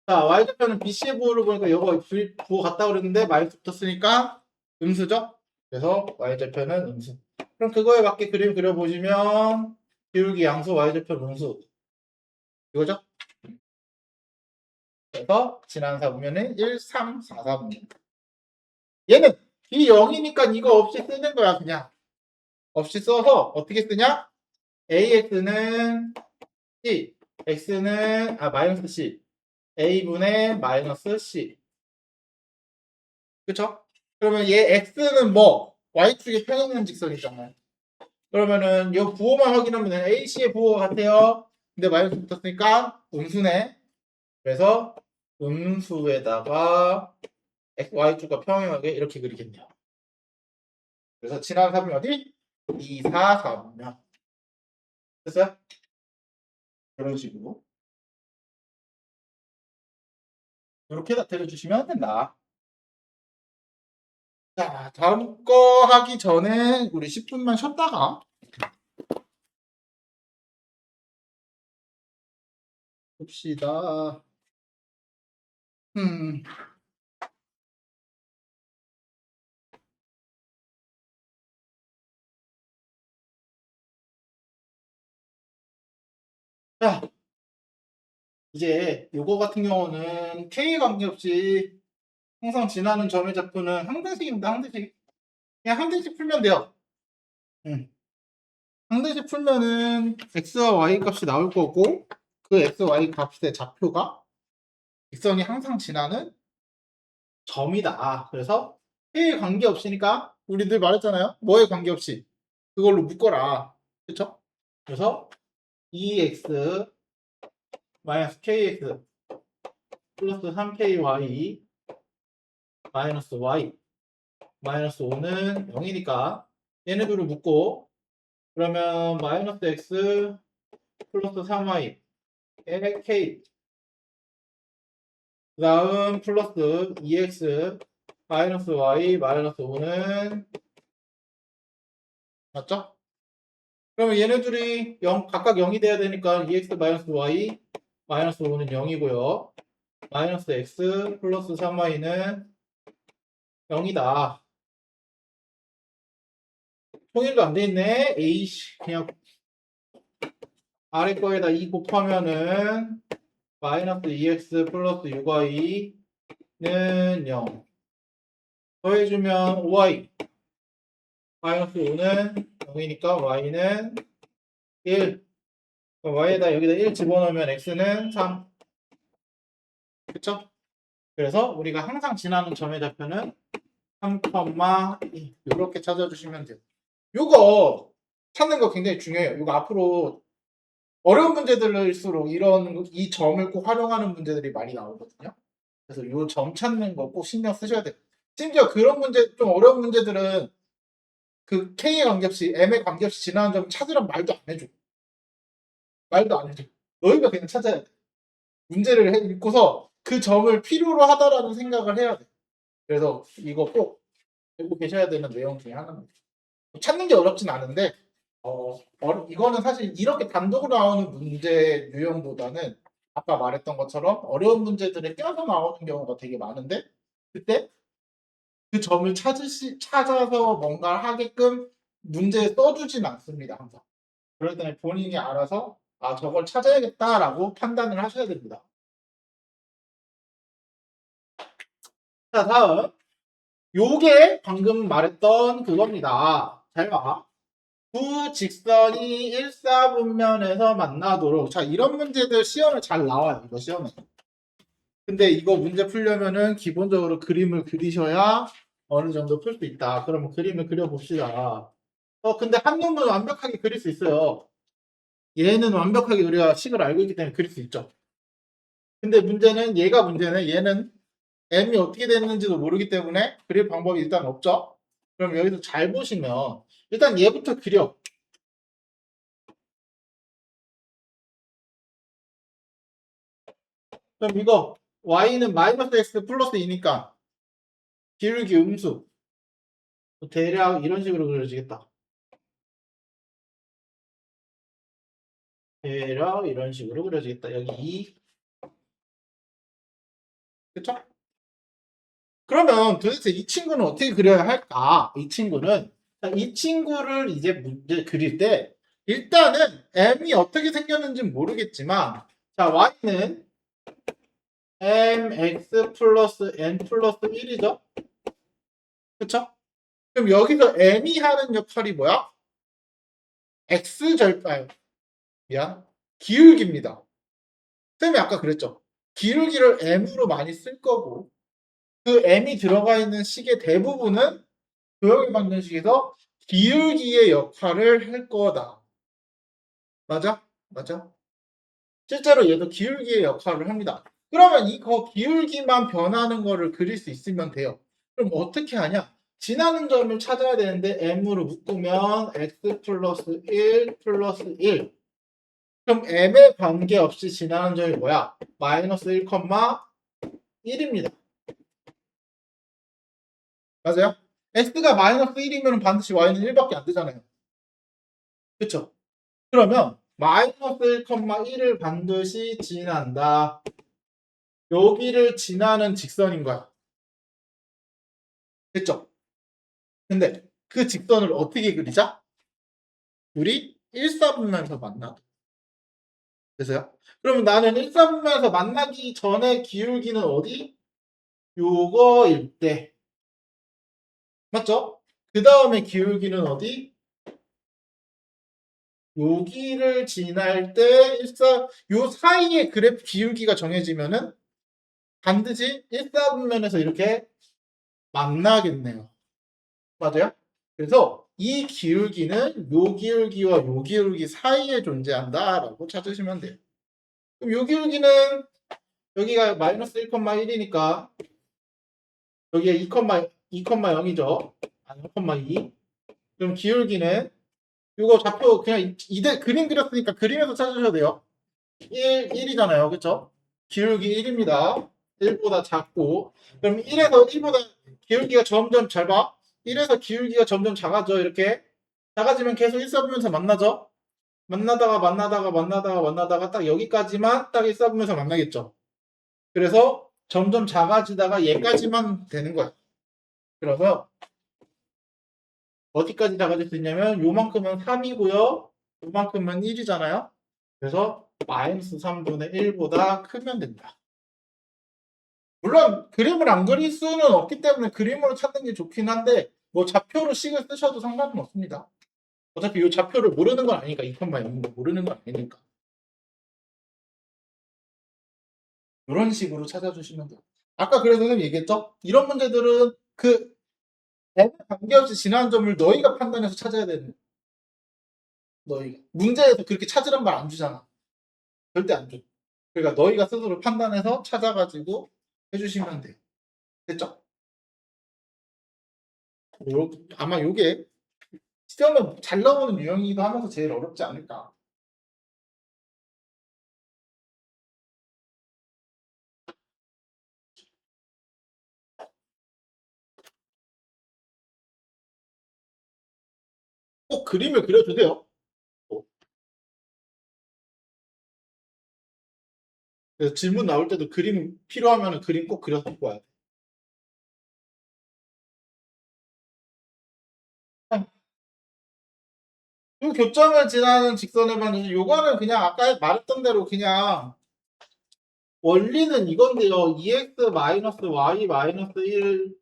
자, Y절편은 BC의 부호를 보니까 이거 부호 같다고 그랬는데 마이너스 붙었으니까 음수죠? 그래서 Y절편은 음수. 그럼 그거에 맞게 그림 그려보시면 기울기 양수 Y절편 음수. 이거죠? 그래서 지난사 보면은 1, 3, 4, 4 보면 얘는 B0이니까 이거 없이 쓰는 거야 그냥. 없이 써서 어떻게 쓰냐? AX는 C, X는 마이너스 C, A분의 마이너스 C. 그쵸? 그러면 얘 X는 뭐? Y축의 평행한 직선이잖아요. 그러면은 이 부호만 확인하면 AC의 부호가 같아요. 근데 마이너스 붙었으니까 음수네. 그래서 음수에다가 Y축과 평행하게 이렇게 그리겠네요. 그래서 지난 3이 어디? 2, 4, 4면 됐어요? 이런 식으로 이렇게 다 때려주시면 된다. 자, 다음 거 하기 전에 우리 10분만 쉬었다가 봅시다. 음, 자, 이제 요거 같은 경우는 K에 관계없이 항상 지나는 점의 좌표는 항등식입니다. 항등식. 그냥 항등식 풀면 돼요. 항등식 풀면은 x와 y 값이 나올 거고 그 x, y 값의 좌표가 직선이 항상 지나는 점이다. 그래서 K에 관계없이니까 우리 늘 말했잖아요. 뭐에 관계없이 그걸로 묶어라. 그쵸? 그래서 2x 마이너스 kx 플러스 3ky 마이너스 y 마이너스 5는 0이니까 얘네들을 묶고 그러면 마이너스 x 플러스 3y에 k 그 다음 플러스 2x 마이너스 y 마이너스 5는 맞죠? 그러면 얘네들이 0, 각각 0이 돼야 되니까 2x 마이너스 y 마이너스 5는 0이고요. 마이너스 x 플러스 3y는 0이다. 통일도 안 돼 있네. 에이씨 그냥 아래 거에다 2 곱하면은 마이너스 2x 플러스 6y는 0 더해주면 5y 마이너스 5는 0이니까 y는 1 그럼 y에다 여기다 1 집어넣으면 x는 3 그쵸? 그래서 우리가 항상 지나는 점의 좌표는 3,2 이렇게 찾아주시면 돼요. 요거 찾는 거 굉장히 중요해요. 요거 앞으로 어려운 문제들일수록 이런 이 점을 꼭 활용하는 문제들이 많이 나오거든요. 그래서 요 점 찾는 거 꼭 신경 쓰셔야 돼요. 심지어 그런 문제 좀 어려운 문제들은 그 K에 관계없이 M에 관계없이 지나는 점 찾으란 말도 안 해줘. 말도 안 해줘. 너희가 그냥 찾아야 돼. 문제를 읽고서 그 점을 필요로 하다라는 생각을 해야 돼. 그래서 이거 꼭 알고 계셔야 되는 내용 중에 하나입니다. 찾는 게 어렵진 않은데 이거는 사실 이렇게 단독으로 나오는 문제 유형보다는 아까 말했던 것처럼 어려운 문제들에 껴서 나오는 경우가 되게 많은데 그때 그 점을 찾아서 뭔가 하게끔 문제에 써주진 않습니다. 항상. 그럴 때는 본인이 알아서 저걸 찾아야겠다라고 판단을 하셔야 됩니다. 자, 다음. 요게 방금 말했던 그겁니다. 잘 봐. 두 직선이 일사분면에서 만나도록. 자, 이런 문제들 시험에 잘 나와요. 이거 시험에. 근데 이거 문제 풀려면은 기본적으로 그림을 그리셔야 어느 정도 풀 수 있다. 그러면 그림을 그려봅시다. 근데 한 놈은 완벽하게 그릴 수 있어요. 얘는 완벽하게 우리가 식을 알고 있기 때문에 그릴 수 있죠. 근데 문제는 얘는 m이 어떻게 됐는지도 모르기 때문에 그릴 방법이 일단 없죠. 그럼 여기서 잘 보시면 일단 얘부터 그려. 그럼 이거 y는 마이너스 x 플러스 2니까 기울기 음수. 대략 이런 식으로 그려지겠다. 대략 이런 식으로 그려지겠다. 여기 2. 그쵸? 그러면 도대체 이 친구는 어떻게 그려야 할까? 이 친구는 이 친구를 이제 문제 그릴 때 일단은 m이 어떻게 생겼는지 모르겠지만 자 y는 mx 플러스 n 플러스 1이죠? 그쵸? 그럼 여기서 m이 하는 역할이 뭐야? x절파요. 미안. 기울기입니다. 쌤이 아까 그랬죠. 기울기를 m으로 많이 쓸 거고 그 m이 들어가 있는 식의 대부분은 도형의 방정식에서 기울기의 역할을 할 거다. 맞아? 맞아? 실제로 얘도 기울기의 역할을 합니다. 그러면 이거 기울기만 변하는 거를 그릴 수 있으면 돼요. 그럼 어떻게 하냐? 지나는 점을 찾아야 되는데 m으로 묶으면 x 플러스 1 플러스 1. 그럼 m에 관계없이 지나는 점이 뭐야? 마이너스 1,1입니다. 맞아요? x가 마이너스 1이면 반드시 y는 1밖에 안 되잖아요. 그쵸? 그러면 마이너스 1,1을 반드시 지난다. 여기를 지나는 직선인 거야. 됐죠? 근데 그 직선을 어떻게 그리자? 우리 1사분면에서 만나. 됐어요? 그러면 나는 1사분면에서 만나기 전에 기울기는 어디? 요거일 때. 맞죠? 그 다음에 기울기는 어디? 여기를 지날 때 요 사이에 그래프 기울기가 정해지면은 반드시 1사분면에서 이렇게 만나겠네요. 맞아요? 그래서 이 기울기는 요 기울기와 요 기울기 사이에 존재한다라고 찾으시면 돼요. 그럼 요 기울기는 여기가 마이너스 1,1이니까 여기가 2,0이죠. 아니 0,2. 그럼 기울기는 이거 좌표 그냥 이대 그림 그렸으니까 그림에서 찾으셔도 돼요. 1이잖아요. 그쵸? 기울기 1입니다. 1보다 작고 그럼 1에서 1보다 기울기가 점점 잘 봐. 1에서 기울기가 점점 작아져. 이렇게 작아지면 계속 1사분면서 만나죠. 만나다가 딱 여기까지만 딱 1사분면서 만나겠죠. 그래서 점점 작아지다가 얘까지만 되는 거야. 그래서 어디까지 작아질 수 있냐면 요만큼은 3이고요. 요만큼은 1이잖아요. 그래서 마이너스 3분의 1보다 크면 된다. 물론 그림을 안 그릴 수는 없기 때문에 그림으로 찾는 게 좋긴 한데 뭐 좌표로 식을 쓰셔도 상관은 없습니다. 어차피 이 좌표를 모르는 건 아니니까 2,0거 모르는 건 아니니까 이런 식으로 찾아주시면 돼요. 아까 그래서 선생님 얘기했죠? 이런 문제들은 그 N에 관계없이 지나는 점을 너희가 판단해서 찾아야 되는 거야. 너희가 문제에서 그렇게 찾으란 말 안 주잖아. 절대 안 줘. 그러니까 너희가 스스로 판단해서 찾아가지고 해주시면 돼요. 됐죠? 아마 요게 시험에 잘 나오는 유형이기도 하면서 제일 어렵지 않을까. 꼭 그림을 그려주세요. 그래서 질문 나올 때도 그림 필요하면 그림 꼭 그려서 갖고 와야 돼. 이 교점을 지나는 직선의 방정식 요거는 그냥 아까 말했던 대로 그냥 원리는 이건데요. 2x-y-1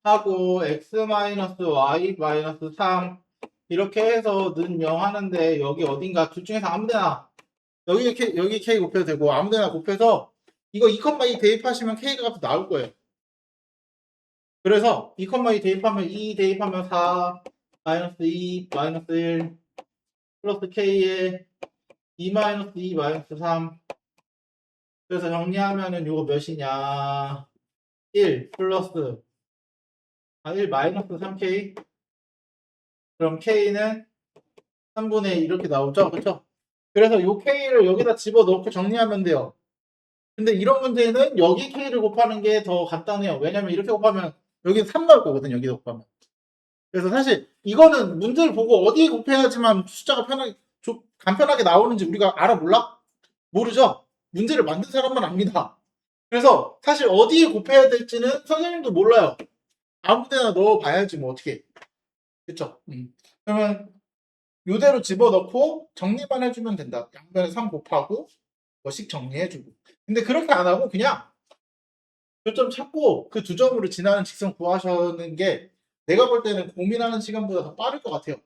하고 x-y-3 이렇게 해서 는 0 하는데 여기 어딘가 둘 중에서 아무데나 여기 k 곱해도 되고 아무데나 곱해서 이거 2,2 대입하시면 k가 값이 나올 거예요. 그래서 2,2 대입하면 2 대입하면 4 마이너스 2 마이너스 1 플러스 k에 2 마이너스 2 마이너스 3 그래서 정리하면은 요거 몇이냐 1 플러스 1 마이너스 3k 그럼 k는 3분의 1 이렇게 나오죠 그쵸? 그래서 요 k를 여기다 집어넣고 정리하면 돼요. 근데 이런 문제는 여기 k를 곱하는 게 더 간단해요. 왜냐면 이렇게 곱하면 여기는 3 나올 거거든, 여기서 곱하면. 그래서 사실 이거는 문제를 보고 어디에 곱해야지만 숫자가 간편하게 나오는지 우리가 알아 몰라? 모르죠? 문제를 만든 사람만 압니다. 그래서 사실 어디에 곱해야 될지는 선생님도 몰라요. 아무 데나 넣어봐야지 뭐 어떻게. 그쵸? 그러면 요대로 집어넣고 정리만 해주면 된다. 양변에 3 곱하고 뭐씩 정리해주고. 근데 그렇게 안 하고 그냥 교점 찾고 그 두 점으로 지나는 직선 구하시는 게 내가 볼 때는 고민하는 시간보다 더 빠를 것 같아요.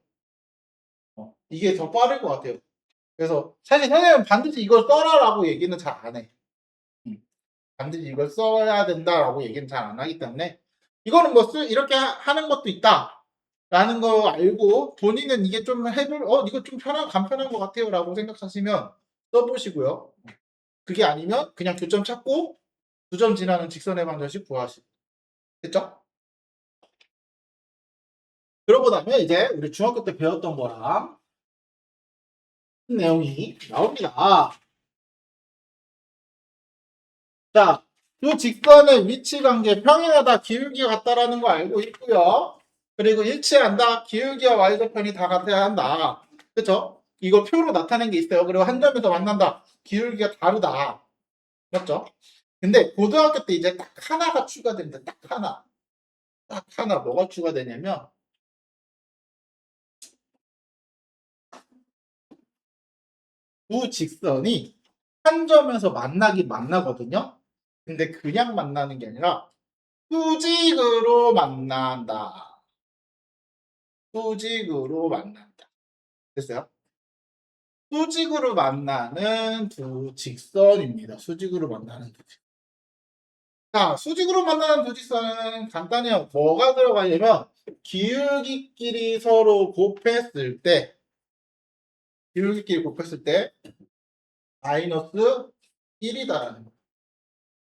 이게 더 빠를 것 같아요. 그래서 사실 선생님은 반드시 이걸 써라라고 얘기는 잘 안 해. 반드시 이걸 써야 된다라고 얘기는 잘 안 하기 때문에 이거는 뭐 이렇게 하는 것도 있다. 라는 거 알고 본인은 이게 좀 이거 좀 간편한 것 같아요 라고 생각하시면 써보시고요. 그게 아니면 그냥 교점 찾고 두 점 지나는 직선의 방정식 구하시고. 됐죠? 그러고 나면 이제 우리 중학교 때 배웠던 거랑 내용이 나옵니다. 자, 이 직선의 위치 관계 평행하다 기울기가 같다라는 거 알고 있고요. 그리고 일치한다 기울기와 y좌편이 다 같아야 한다. 그쵸? 이거 표로 나타낸 게 있어요. 그리고 한 점에서 만난다. 기울기가 다르다. 맞죠? 근데 고등학교 때 이제 딱 하나가 추가됩니다. 딱 하나. 딱 하나 뭐가 추가되냐면 두 직선이 한 점에서 만나긴 만나거든요. 근데 그냥 만나는 게 아니라 수직으로 만난다. 수직으로 만난다. 됐어요? 수직으로 만나는 두 직선입니다. 수직으로 만나는 두 직선. 자, 수직으로 만나는 두 직선은 간단해요. 뭐가 들어가냐면 기울기끼리 서로 곱했을 때 마이너스 1이다라는 거예요.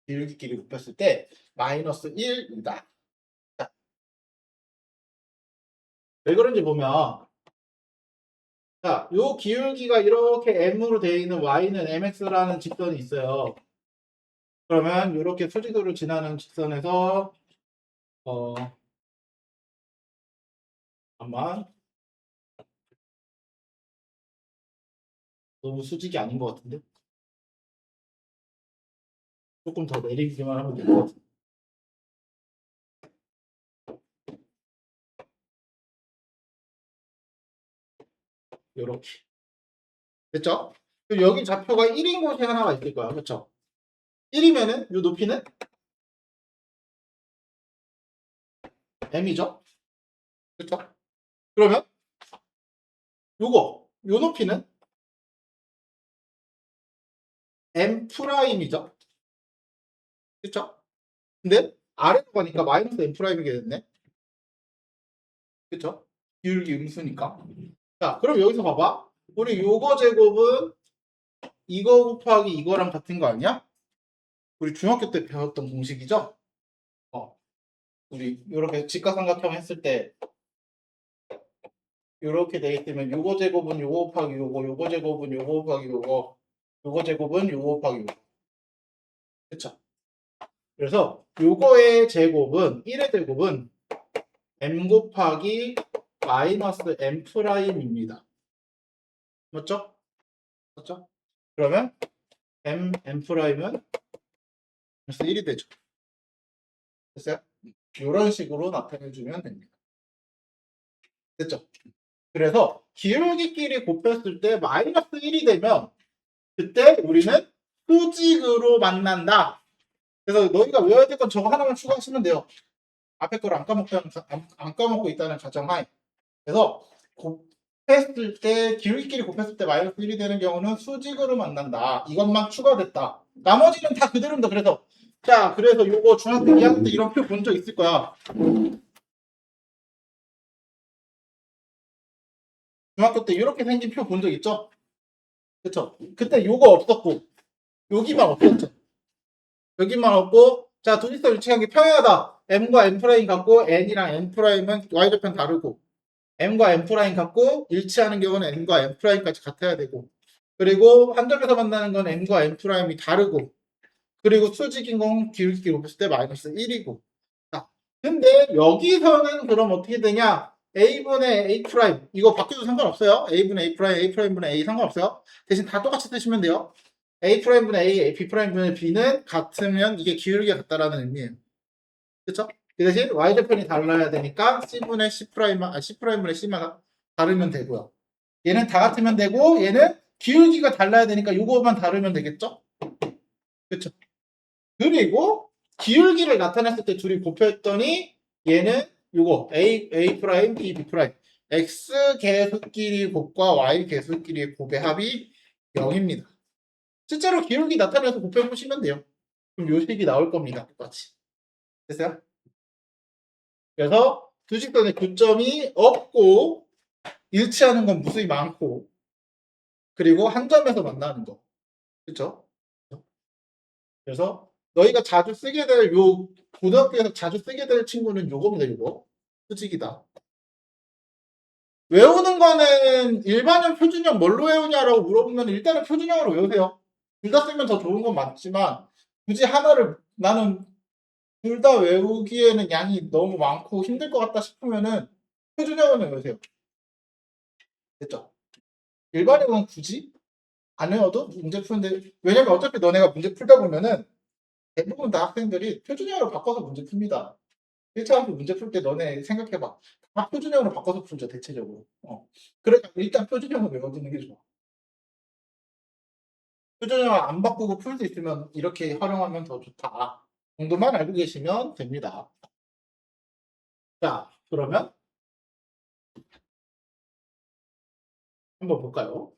기울기끼리 곱했을 때 마이너스 1이다. 왜 그런지 보면 자, 요 기울기가 이렇게 m으로 되어 있는 y는 mx라는 직선이 있어요. 그러면 이렇게 수직으로 지나는 직선에서 아마 너무 수직이 아닌 것 같은데 조금 더 내리기만 하면 될 것 같은데 이렇게 됐죠? 그럼 여기 좌표가 1인 곳이 하나가 있을 거야, 그렇죠? 1이면은 요 높이는 m이죠, 그렇죠? 그러면 요 높이는 m 프라임이죠, 그렇죠? 근데 아래로 가니까 마이너스 m 프라임이게 됐네, 그렇죠? 기울기 음수니까. 자, 그럼 여기서 봐봐. 우리 요거 제곱은 이거 곱하기 이거랑 같은 거 아니야? 우리 중학교 때 배웠던 공식이죠? 우리 이렇게 직각삼각형 했을 때 이렇게 돼 있으면 요거 제곱은 요거 곱하기 요거 제곱은 요거 곱하기 요거 제곱은 요거 곱하기 요거. 그쵸? 그래서 요거의 제곱은 1의 제곱은 m 곱하기 마이너스 m 프라임입니다. 맞죠? 맞죠? 그러면 m 프라임은 그래서 1이 되죠. 됐어요? 이런 식으로 나타내주면 됩니다. 됐죠? 그래서 기울기끼리 곱했을 때 마이너스 1이 되면 그때 우리는 수직으로 만난다. 그래서 너희가 외워야 될 건 저거 하나만 추가하시면 돼요. 앞에 걸 안 까먹고 있다는 가정하에. 그래서 곱했을 때 기울기끼리 곱했을 때 마이너스 1이 되는 경우는 수직으로 만난다. 이것만 추가됐다. 나머지는 다 그대로입니다. 그래서 요거 중학교 2학년 때 이런 표 본 적 있을 거야. 중학교 때 이렇게 생긴 표 본 적 있죠? 그쵸? 그때 요거 없었고 여기만 없었죠. 여기만 없고 자, 두 직선 위치관계 평행하다. m과 m 프라임 같고 n이랑 n 프라임은 y좌편 다르고 m과 m 프라임 같고 일치하는 경우는 n과 m 프라임까지 같아야 되고 그리고 한 점에서 만나는 건 m과 m 프라임이 다르고 그리고 수직인 건 기울기 곱했을 때 마이너스 1이고 자, 근데 여기서는 그럼 어떻게 되냐? a분의 a 프라임 이거 바뀌어도 상관없어요. a분의 a 프라임, a 프라임분의 a 상관없어요. 대신 다 똑같이 쓰시면 돼요. a 프라임분의 a, b 프라임분의 b는 같으면 이게 기울기가 같다라는 의미예요. 그렇죠? 그 대신 y좌편이 달라야 되니까 c분의 c 프라임, c 프라임분의 c만 다르면 되고요. 얘는 다 같으면 되고 얘는 기울기가 달라야 되니까 요거만 다르면 되겠죠? 그렇죠? 그리고 기울기를 나타냈을 때 둘이 곱했더니 얘는 요거 a 프라임, b 프라임 x 계수끼리 곱과 y 계수끼리의 곱의 합이 0입니다. 실제로 기울기 나타내서 곱해보시면 돼요. 그럼 요 식이 나올 겁니다. 똑같이. 됐어요? 그래서 두 직선의 교점이 없고 일치하는 건 무수히 많고 그리고 한 점에서 만나는 거. 그렇죠? 그래서 너희가 자주 쓰게 될 요 고등학교에서 자주 쓰게 될 친구는 요겁니다. 요거 수직이다. 외우는 거는 일반형 표준형 뭘로 외우냐라고 물어보면 일단은 표준형으로 외우세요. 둘 다 쓰면 더 좋은 건 맞지만 굳이 하나를 나는 둘 다 외우기에는 양이 너무 많고 힘들 것 같다 싶으면은 표준형을 외우세요. 됐죠? 일반형은 굳이 안 외워도 문제 푸는데 왜냐면 어차피 너네가 문제 풀다 보면은 대부분 다 학생들이 표준형으로 바꿔서 문제 풉니다. 1차원표 문제 풀 때 너네 생각해봐. 다 표준형으로 바꿔서 풀죠, 대체적으로. 그러니까 일단 표준형을 외워두는 게 좋아. 표준형을 안 바꾸고 풀 수 있으면 이렇게 활용하면 더 좋다. 정도만 알고 계시면 됩니다. 자, 그러면 한번 볼까요?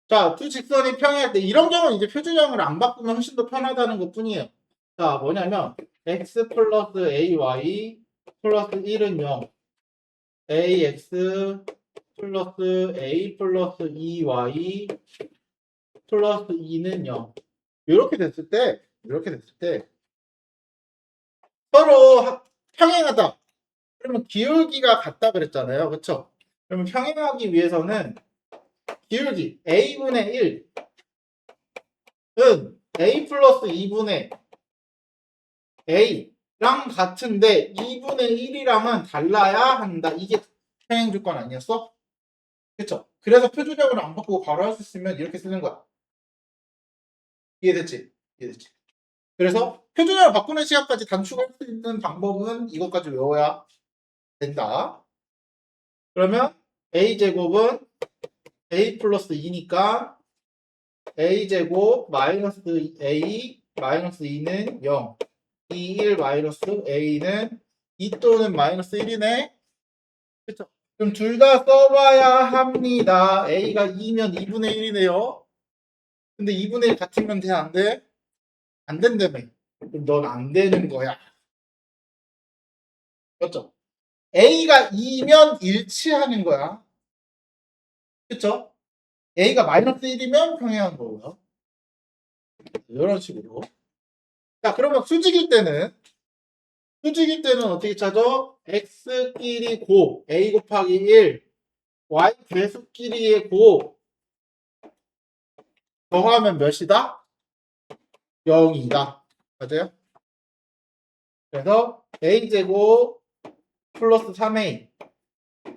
자, 두 직선이 평행할 때 이런 경우는 이제 표준형을 안 바꾸면 훨씬 더 편하다는 것 뿐이에요. 자, 뭐냐면 x 플러스 ay 플러스 1은 0, ax 플러스 a 플러스 2y 플러스 2는 0. 이렇게 됐을 때 서로 평행하다. 그러면 기울기가 같다 그랬잖아요. 그렇죠? 그러면 평행하기 위해서는 기울기 a분의 1은 a 플러스 2분의 a랑 같은데 2분의 1이랑은 달라야 한다. 이게 평행 조건 아니었어? 그렇죠? 그래서 표준형으로 안 바꾸고 바로 할 수 있으면 이렇게 쓰는 거야. 이해됐지? 이해됐지? 그래서 표준형을 바꾸는 시간까지 단축할 수 있는 방법은 이것까지 외워야 된다. 그러면 a제곱은 a 플러스 2니까 a제곱 마이너스 a 마이너스 2는 0. 2, 1 마이너스 a는 2 또는 마이너스 1이네. 그렇죠? 그럼 둘 다 써봐야 합니다. a가 2면 2분의 1이네요. 근데 2분의 1 같으면 돼? 안 돼? 안 된다며. 그럼 넌 안 되는 거야. 그렇죠? a가 2면 일치하는 거야. 그렇죠? a가 마이너스 1이면 평행한 거고요. 이런 식으로. 자, 그러면 수직일 때는 어떻게 찾아? x끼리 곱, a 곱하기 1, y 배수끼리의 곱, 더하면 몇이다? 0이다. 맞아요? 그래서 a제곱 플러스 3a는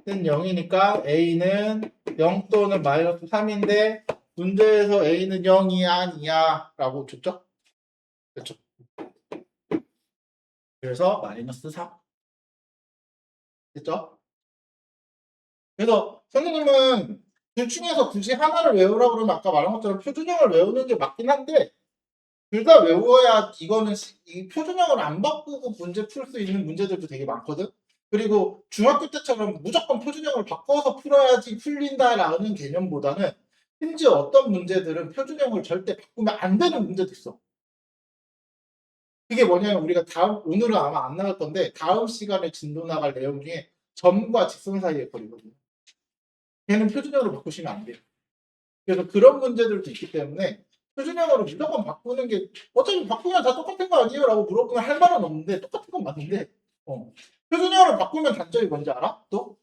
0이니까 a는 0 또는 마이너스 3인데 문제에서 a는 0이 아니야 라고 줬죠? 그렇죠? 그래서 마이너스 3 됐죠? 그래서 선생님은 둘 중에서 굳이 하나를 외우라고 그러면 아까 말한 것처럼 표준형을 외우는 게 맞긴 한데 둘 다 외워야 이거는 이 표준형을 안 바꾸고 문제 풀 수 있는 문제들도 되게 많거든. 그리고 중학교 때처럼 무조건 표준형을 바꿔서 풀어야지 풀린다라는 개념보다는 심지어 어떤 문제들은 표준형을 절대 바꾸면 안 되는 문제도 있어. 그게 뭐냐면 우리가 오늘은 아마 안 나갈 건데 다음 시간에 진도 나갈 내용 중에 점과 직선 사이의 거리거든요. 걔는 표준형으로 바꾸시면 안 돼요. 그래서 그런 문제들도 있기 때문에 표준형으로 무조건 바꾸는 게 어차피 바꾸면 다 똑같은 거 아니에요? 라고 물어보면 할 말은 없는데 똑같은 건 맞는데 표준형으로 바꾸면 단점이 뭔지 알아? 또?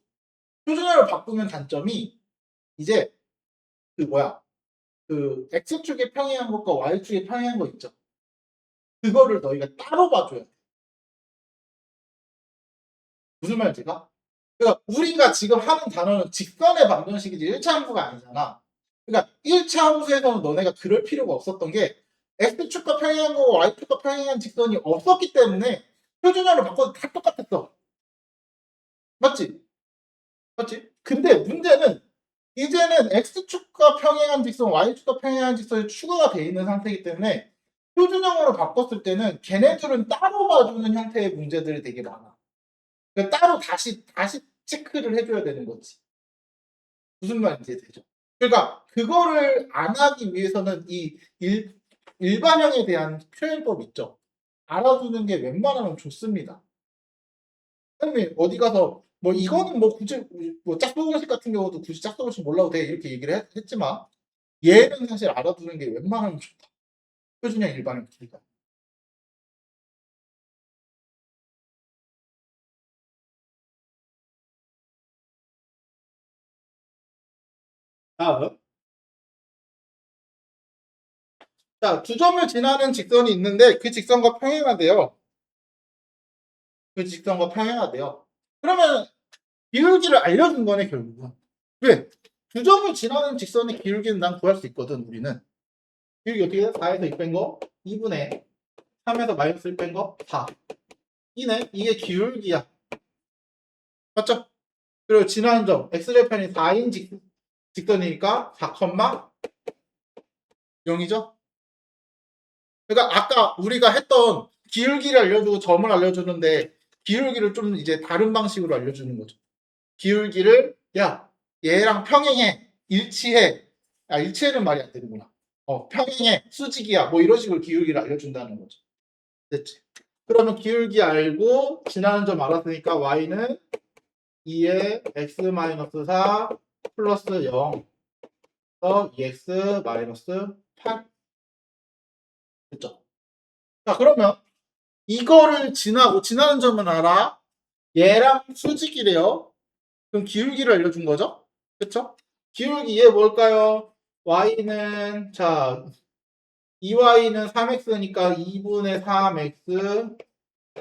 표준형으로 바꾸면 단점이 이제 그 그 X축에 평행한 것과 Y축에 평행한 거 있죠. 그거를 너희가 따로 봐줘야 돼. 무슨 말인지가? 그러니까 우리가 지금 하는 단어는 직선의 방정식이지 1차 함수가 아니잖아. 그러니까 1차 함수에서는 너네가 그럴 필요가 없었던 게 X축과 평행한 거고 Y축과 평행한 직선이 없었기 때문에 표준형을 바꿔도 다 똑같았어. 맞지? 맞지? 근데 문제는 이제는 X축과 평행한 직선, Y축과 평행한 직선이 추가가 되어 있는 상태이기 때문에 표준형으로 바꿨을 때는 걔네들은 따로 봐주는 형태의 문제들이 되게 많아. 그러니까 따로 다시 체크를 해줘야 되는 거지. 무슨 말인지 되죠? 그러니까 그거를 안 하기 위해서는 이 일반형에 대한 표현법 있죠. 알아두는 게 웬만하면 좋습니다. 선생님 어디 가서 뭐 이거는 뭐 굳이 뭐 짝꿍식 같은 경우도 굳이 짝꿍식 몰라도 돼 이렇게 얘기를 했지만 얘는 사실 알아두는 게 웬만하면 좋다. 표준형 일반형 길다. 다음. 자, 두 점을 지나는 직선이 있는데 그 직선과 평행하대요. 그 직선과 평행하대요. 그러면 기울기를 알려준 거네 결국은. 왜? 두 점을 지나는 직선의 기울기는 난 구할 수 있거든 우리는. 기울기 어떻게 돼? 4에서 2 뺀 거 2분의 3에서 마이너스 1 뺀 거 4. 이네 이게 기울기야. 맞죠? 그리고 지나는 점 x절편이 4인 직선이니까 4,0이죠? 그러니까 아까 우리가 했던 기울기를 알려주고 점을 알려주는데 기울기를 좀 이제 다른 방식으로 알려주는 거죠. 기울기를 야 얘랑 평행해 일치해. 일치해는 말이 안 되는구나. 평행해 수직이야 뭐 이런 식으로 기울기를 알려준다는 거죠. 됐지? 그러면 기울기 알고 지나는 점 알았으니까 y는 2에 x-4 플러스 0 2x-8 됐죠? 자 그러면 이거를 지나는 점은 알아. 얘랑 수직이래요. 그럼 기울기를 알려준 거죠? 그쵸? 기울기 얘 뭘까요? y는 자 2y는 3x니까 2분의 3x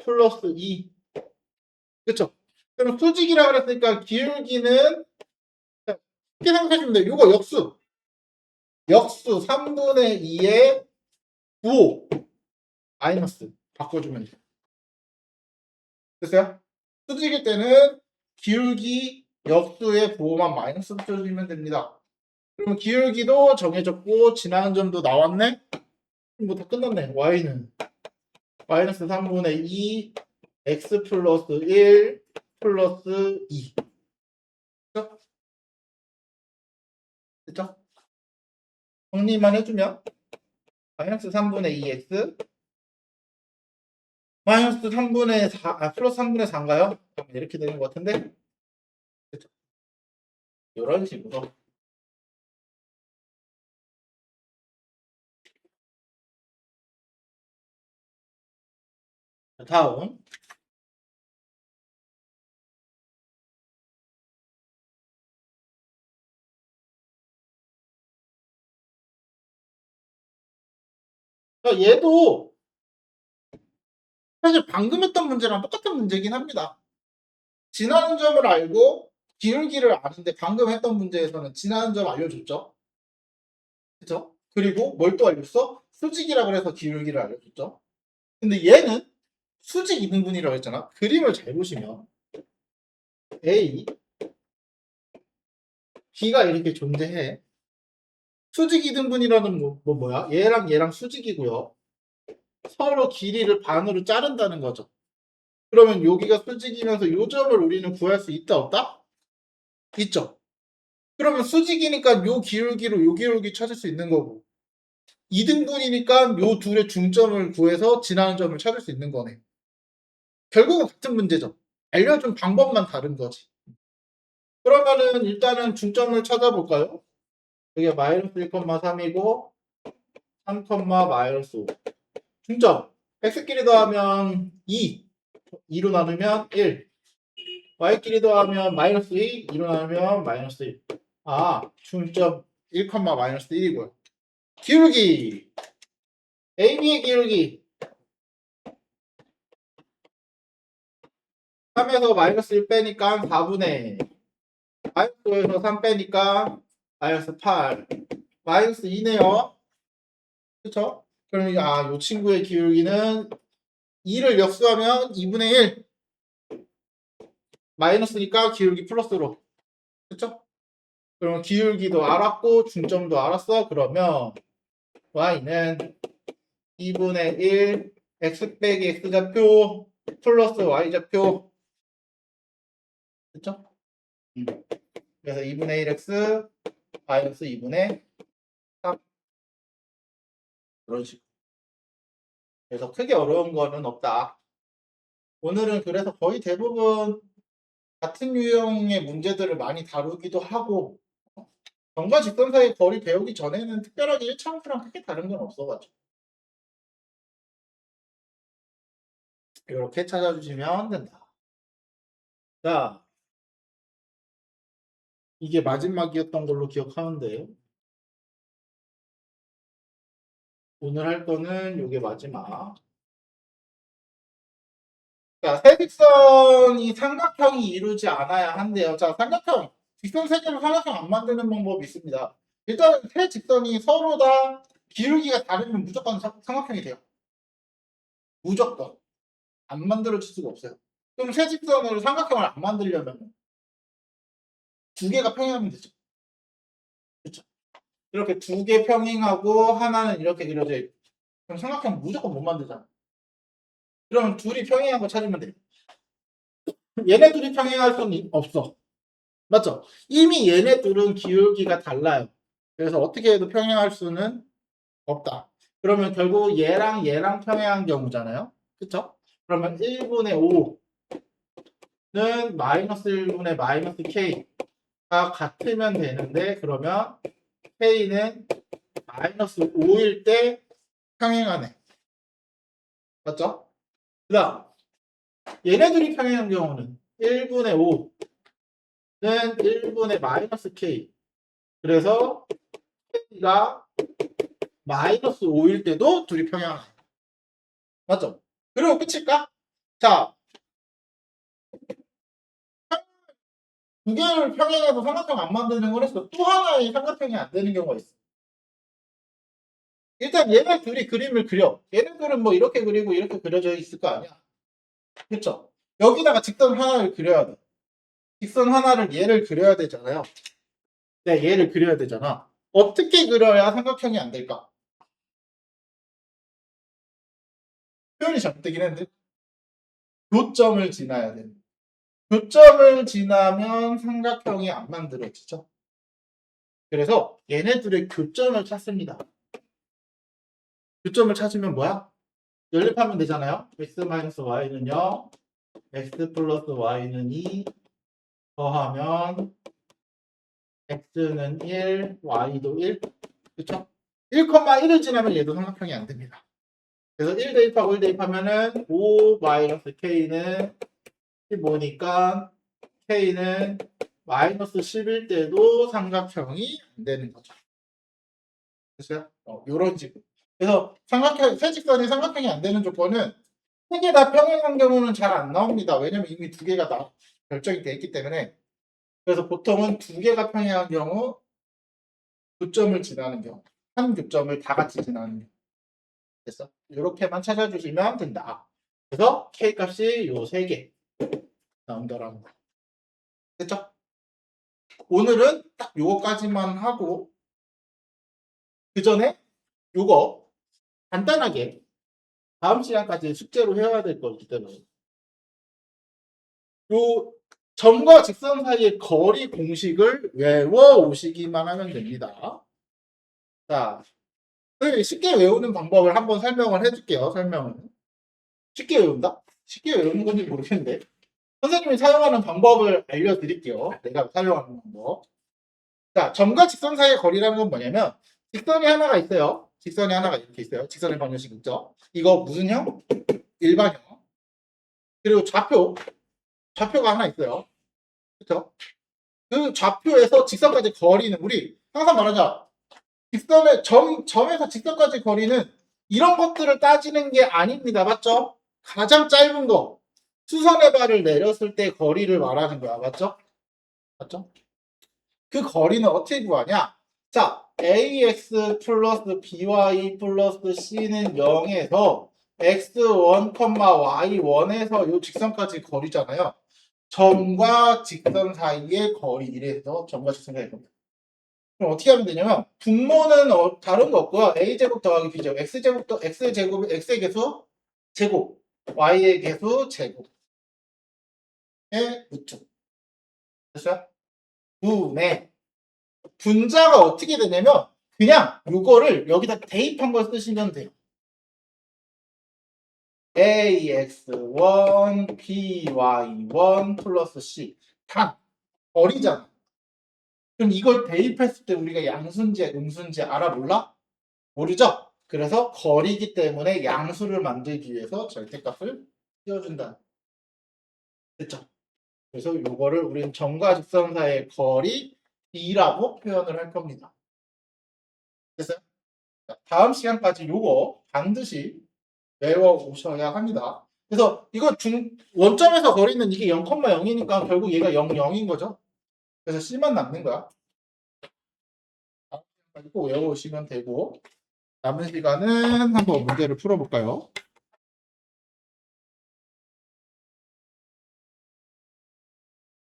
플러스 2 그쵸? 그럼 수직이라 그랬으니까 기울기는 쉽게 생각하시면 돼요. 요거 역수 3분의 2의 9 마이너스 바꿔주면 돼요. 됐어요? 수직일 때는 기울기 역수의 부호만 마이너스 붙여주면 됩니다. 그럼 기울기도 정해졌고 지나는 점도 나왔네? 뭐 다 끝났네. y는 마이너스 3분의 2 x 플러스 1 플러스 2 됐죠? 됐죠? 정리만 해주면 마이너스 3분의 2x 마이너스 3분의 4 플러스 3분의 4인가요? 이렇게 되는 것 같은데 됐죠? 이런 식으로 다음 얘도 사실 방금 했던 문제랑 똑같은 문제긴 합니다. 지나는 점을 알고 기울기를 아는데 방금 했던 문제에서는 지나는 점 알려줬죠. 그쵸? 그리고 뭘 또 알려줬어? 수직이라 그래서 기울기를 알려줬죠. 근데 얘는 수직 이등분이라고 했잖아. 그림을 잘 보시면 A, B가 이렇게 존재해. 수직 이등분이라는 뭐야? 얘랑 수직이고요. 서로 길이를 반으로 자른다는 거죠. 그러면 여기가 수직이면서 요 점을 우리는 구할 수 있다 없다? 있죠. 그러면 수직이니까 요 기울기로 요 기울기 찾을 수 있는 거고 2등분이니까 요 둘의 중점을 구해서 지나는 점을 찾을 수 있는 거네. 결국은 같은 문제죠. 알려준 방법만 다른 거지. 그러면은 일단은 중점을 찾아볼까요? 여기가 마이너스 1,3이고 3, 마이너스 5. 중점. x끼리 더하면 2. 2로 나누면 1. y끼리 더하면 마이너스 2. 2로 나누면 마이너스 1. 중점 1, 마이너스 1이고요. 기울기 AB의 기울기 3에서 마이너스 1 빼니까 4분의 마이너스 5에서 3 빼니까 마이너스 8 마이너스 2네요. 그쵸? 그럼 요 친구의 기울기는 2를 역수하면 2분의 1 마이너스니까 기울기 플러스로. 그쵸? 그러면 기울기도 알았고 중점도 알았어. 그러면 y는 2분의 1 x 빼기 x좌표 플러스 y좌표. 그쵸? 그래서 2분의 1x 마이너스 2분의 3 그런 식으로. 그래서 크게 어려운 거는 없다. 오늘은 그래서 거의 대부분 같은 유형의 문제들을 많이 다루기도 하고 점과 직선 사이 거리 배우기 전에는 특별하게 1차원수랑 크게 다른 건 없어가지고 이렇게 찾아주시면 된다. 자, 이게 마지막이었던 걸로 기억하는데 오늘 할 거는 이게 마지막. 자, 세직선이 삼각형이 이루지 않아야 한대요. 자, 삼각형, 직선 세 개로 삼각형 안 만드는 방법이 있습니다. 일단 세 직선이 서로 다 기울기가 다르면 무조건 삼각형이 돼요. 무조건. 안 만들어질 수가 없어요. 그럼 세 직선으로 삼각형을 안 만들려면 두 개가 평행하면 되죠. 그렇죠? 이렇게 두 개 평행하고 하나는 이렇게 그려져 있고 그럼 삼각형 무조건 못 만들잖아. 그러면 둘이 평행한 거 찾으면 돼요. 얘네 둘이 평행할 수는 없어. 맞죠? 이미 얘네 둘은 기울기가 달라요. 그래서 어떻게 해도 평행할 수는 없다. 그러면 결국 얘랑 얘랑 평행한 경우잖아요. 그쵸? 그러면 1분의 5는 마이너스 1분의 마이너스 k가 같으면 되는데 그러면 k는 마이너스 5일 때 평행하네. 맞죠? 그 다음 얘네들이 평행한 경우는 1분의 5는 1분의 마이너스 k 그래서 k가 마이너스 5일 때도 둘이 평행하네. 맞죠? 그리고 끝일까? 자, 두 개를 평행해서 삼각형 안 만드는 건 했어. 또 하나의 삼각형이 안 되는 경우가 있어. 일단 얘네 둘이 그림을 그려. 얘네들은 뭐 이렇게 그리고 이렇게 그려져 있을 거 아니야. 그렇죠? 여기다가 직선 하나를 그려야 돼. 직선 하나를 얘를 그려야 되잖아요. 네, 얘를 그려야 되잖아. 어떻게 그려야 삼각형이 안 될까? 표현이 잘못되긴 했는데 교점을 지나야 돼. 교점을 지나면 삼각형이 안 만들어지죠. 그래서 얘네들의 교점을 찾습니다. 교점을 찾으면 뭐야? 연립하면 되잖아요. x-y는 0, x 플러스 y는 2 더하면 x는 1, y도 1. 그쵸? 1,1을 지나면 얘도 삼각형이 안 됩니다. 그래서 1 대입하고 1 대입하면은 5-k는 15니까 k는 마이너스 10일 때도 삼각형이 안 되는 거죠. 됐어요? 요런 식으로. 그래서 삼각형, 세직선이 삼각형이 안 되는 조건은 세 개 다 평행한 경우는 잘 안 나옵니다. 왜냐면 이미 두 개가 다 결정이 돼 있기 때문에. 그래서 보통은 두 개가 평행한 경우 교점을 지나는 경우 한 교점을 다 같이 지나는 경우 됐어? 이렇게만 찾아주시면 된다. 그래서 K 값이 요 세 개 나온다라는 거. 됐죠? 오늘은 딱 요거까지만 하고 그 전에 요거 간단하게 다음 시간까지 숙제로 해야 될 거기 때문에 요 점과 직선 사이의 거리 공식을 외워 오시기만 하면 됩니다. 자, 쉽게 외우는 방법을 한번 설명을 해줄게요. 설명을. 쉽게 외운다? 쉽게 외우는 건지 모르겠는데 선생님이 사용하는 방법을 알려드릴게요. 내가 사용하는 방법. 자, 점과 직선 사이의 거리라는 건 뭐냐면 직선이 하나가 있어요. 직선이 하나가 이렇게 있어요. 직선의 방정식 있죠. 이거 무슨 형? 일반형. 그리고 좌표가 하나 있어요. 그렇죠? 그 좌표에서 직선까지 거리는 우리 항상 말하자. 직선의 점에서 직선까지 거리는 이런 것들을 따지는 게 아닙니다. 맞죠? 가장 짧은 거. 수선의 발을 내렸을 때 거리를 말하는 거야. 맞죠? 맞죠? 그 거리는 어떻게 구하냐? 자, ax 플러스 by 플러스 c는 0에서 x1, y1에서 이 직선까지 거리잖아요. 점과 직선 사이의 거리 이래서 점과 직선 사이의 거리. 그럼 어떻게 하면 되냐면 분모는 다른 거 없고요. a제곱 더하기 b제곱, x제곱 더 x제곱, x의 개수 제곱, y의 개수 제곱의 루트. 됐어요? 분의 분자가 어떻게 되냐면 그냥 요거를 여기다 대입한 걸 쓰시면 돼요. ax1 by1 플러스 c 단 거리잖아. 그럼 이걸 대입했을 때 우리가 양수인지 음수인지 알아 몰라? 모르죠? 그래서 거리이기 때문에 양수를 만들기 위해서 절대값을 띄워준다. 됐죠? 그래서 요거를 우리는 점과 직선 사이의 거리 D라고 표현을 할 겁니다. 됐어요? 자, 다음 시간까지 요거 반드시 외워오셔야 합니다. 그래서 이거 원점에서 거리는 이게 0,0이니까 결국 얘가 0, 0인 거죠. 그래서 C만 남는 거야. 꼭 외워오시면 되고 남은 시간은 한번 문제를 풀어볼까요?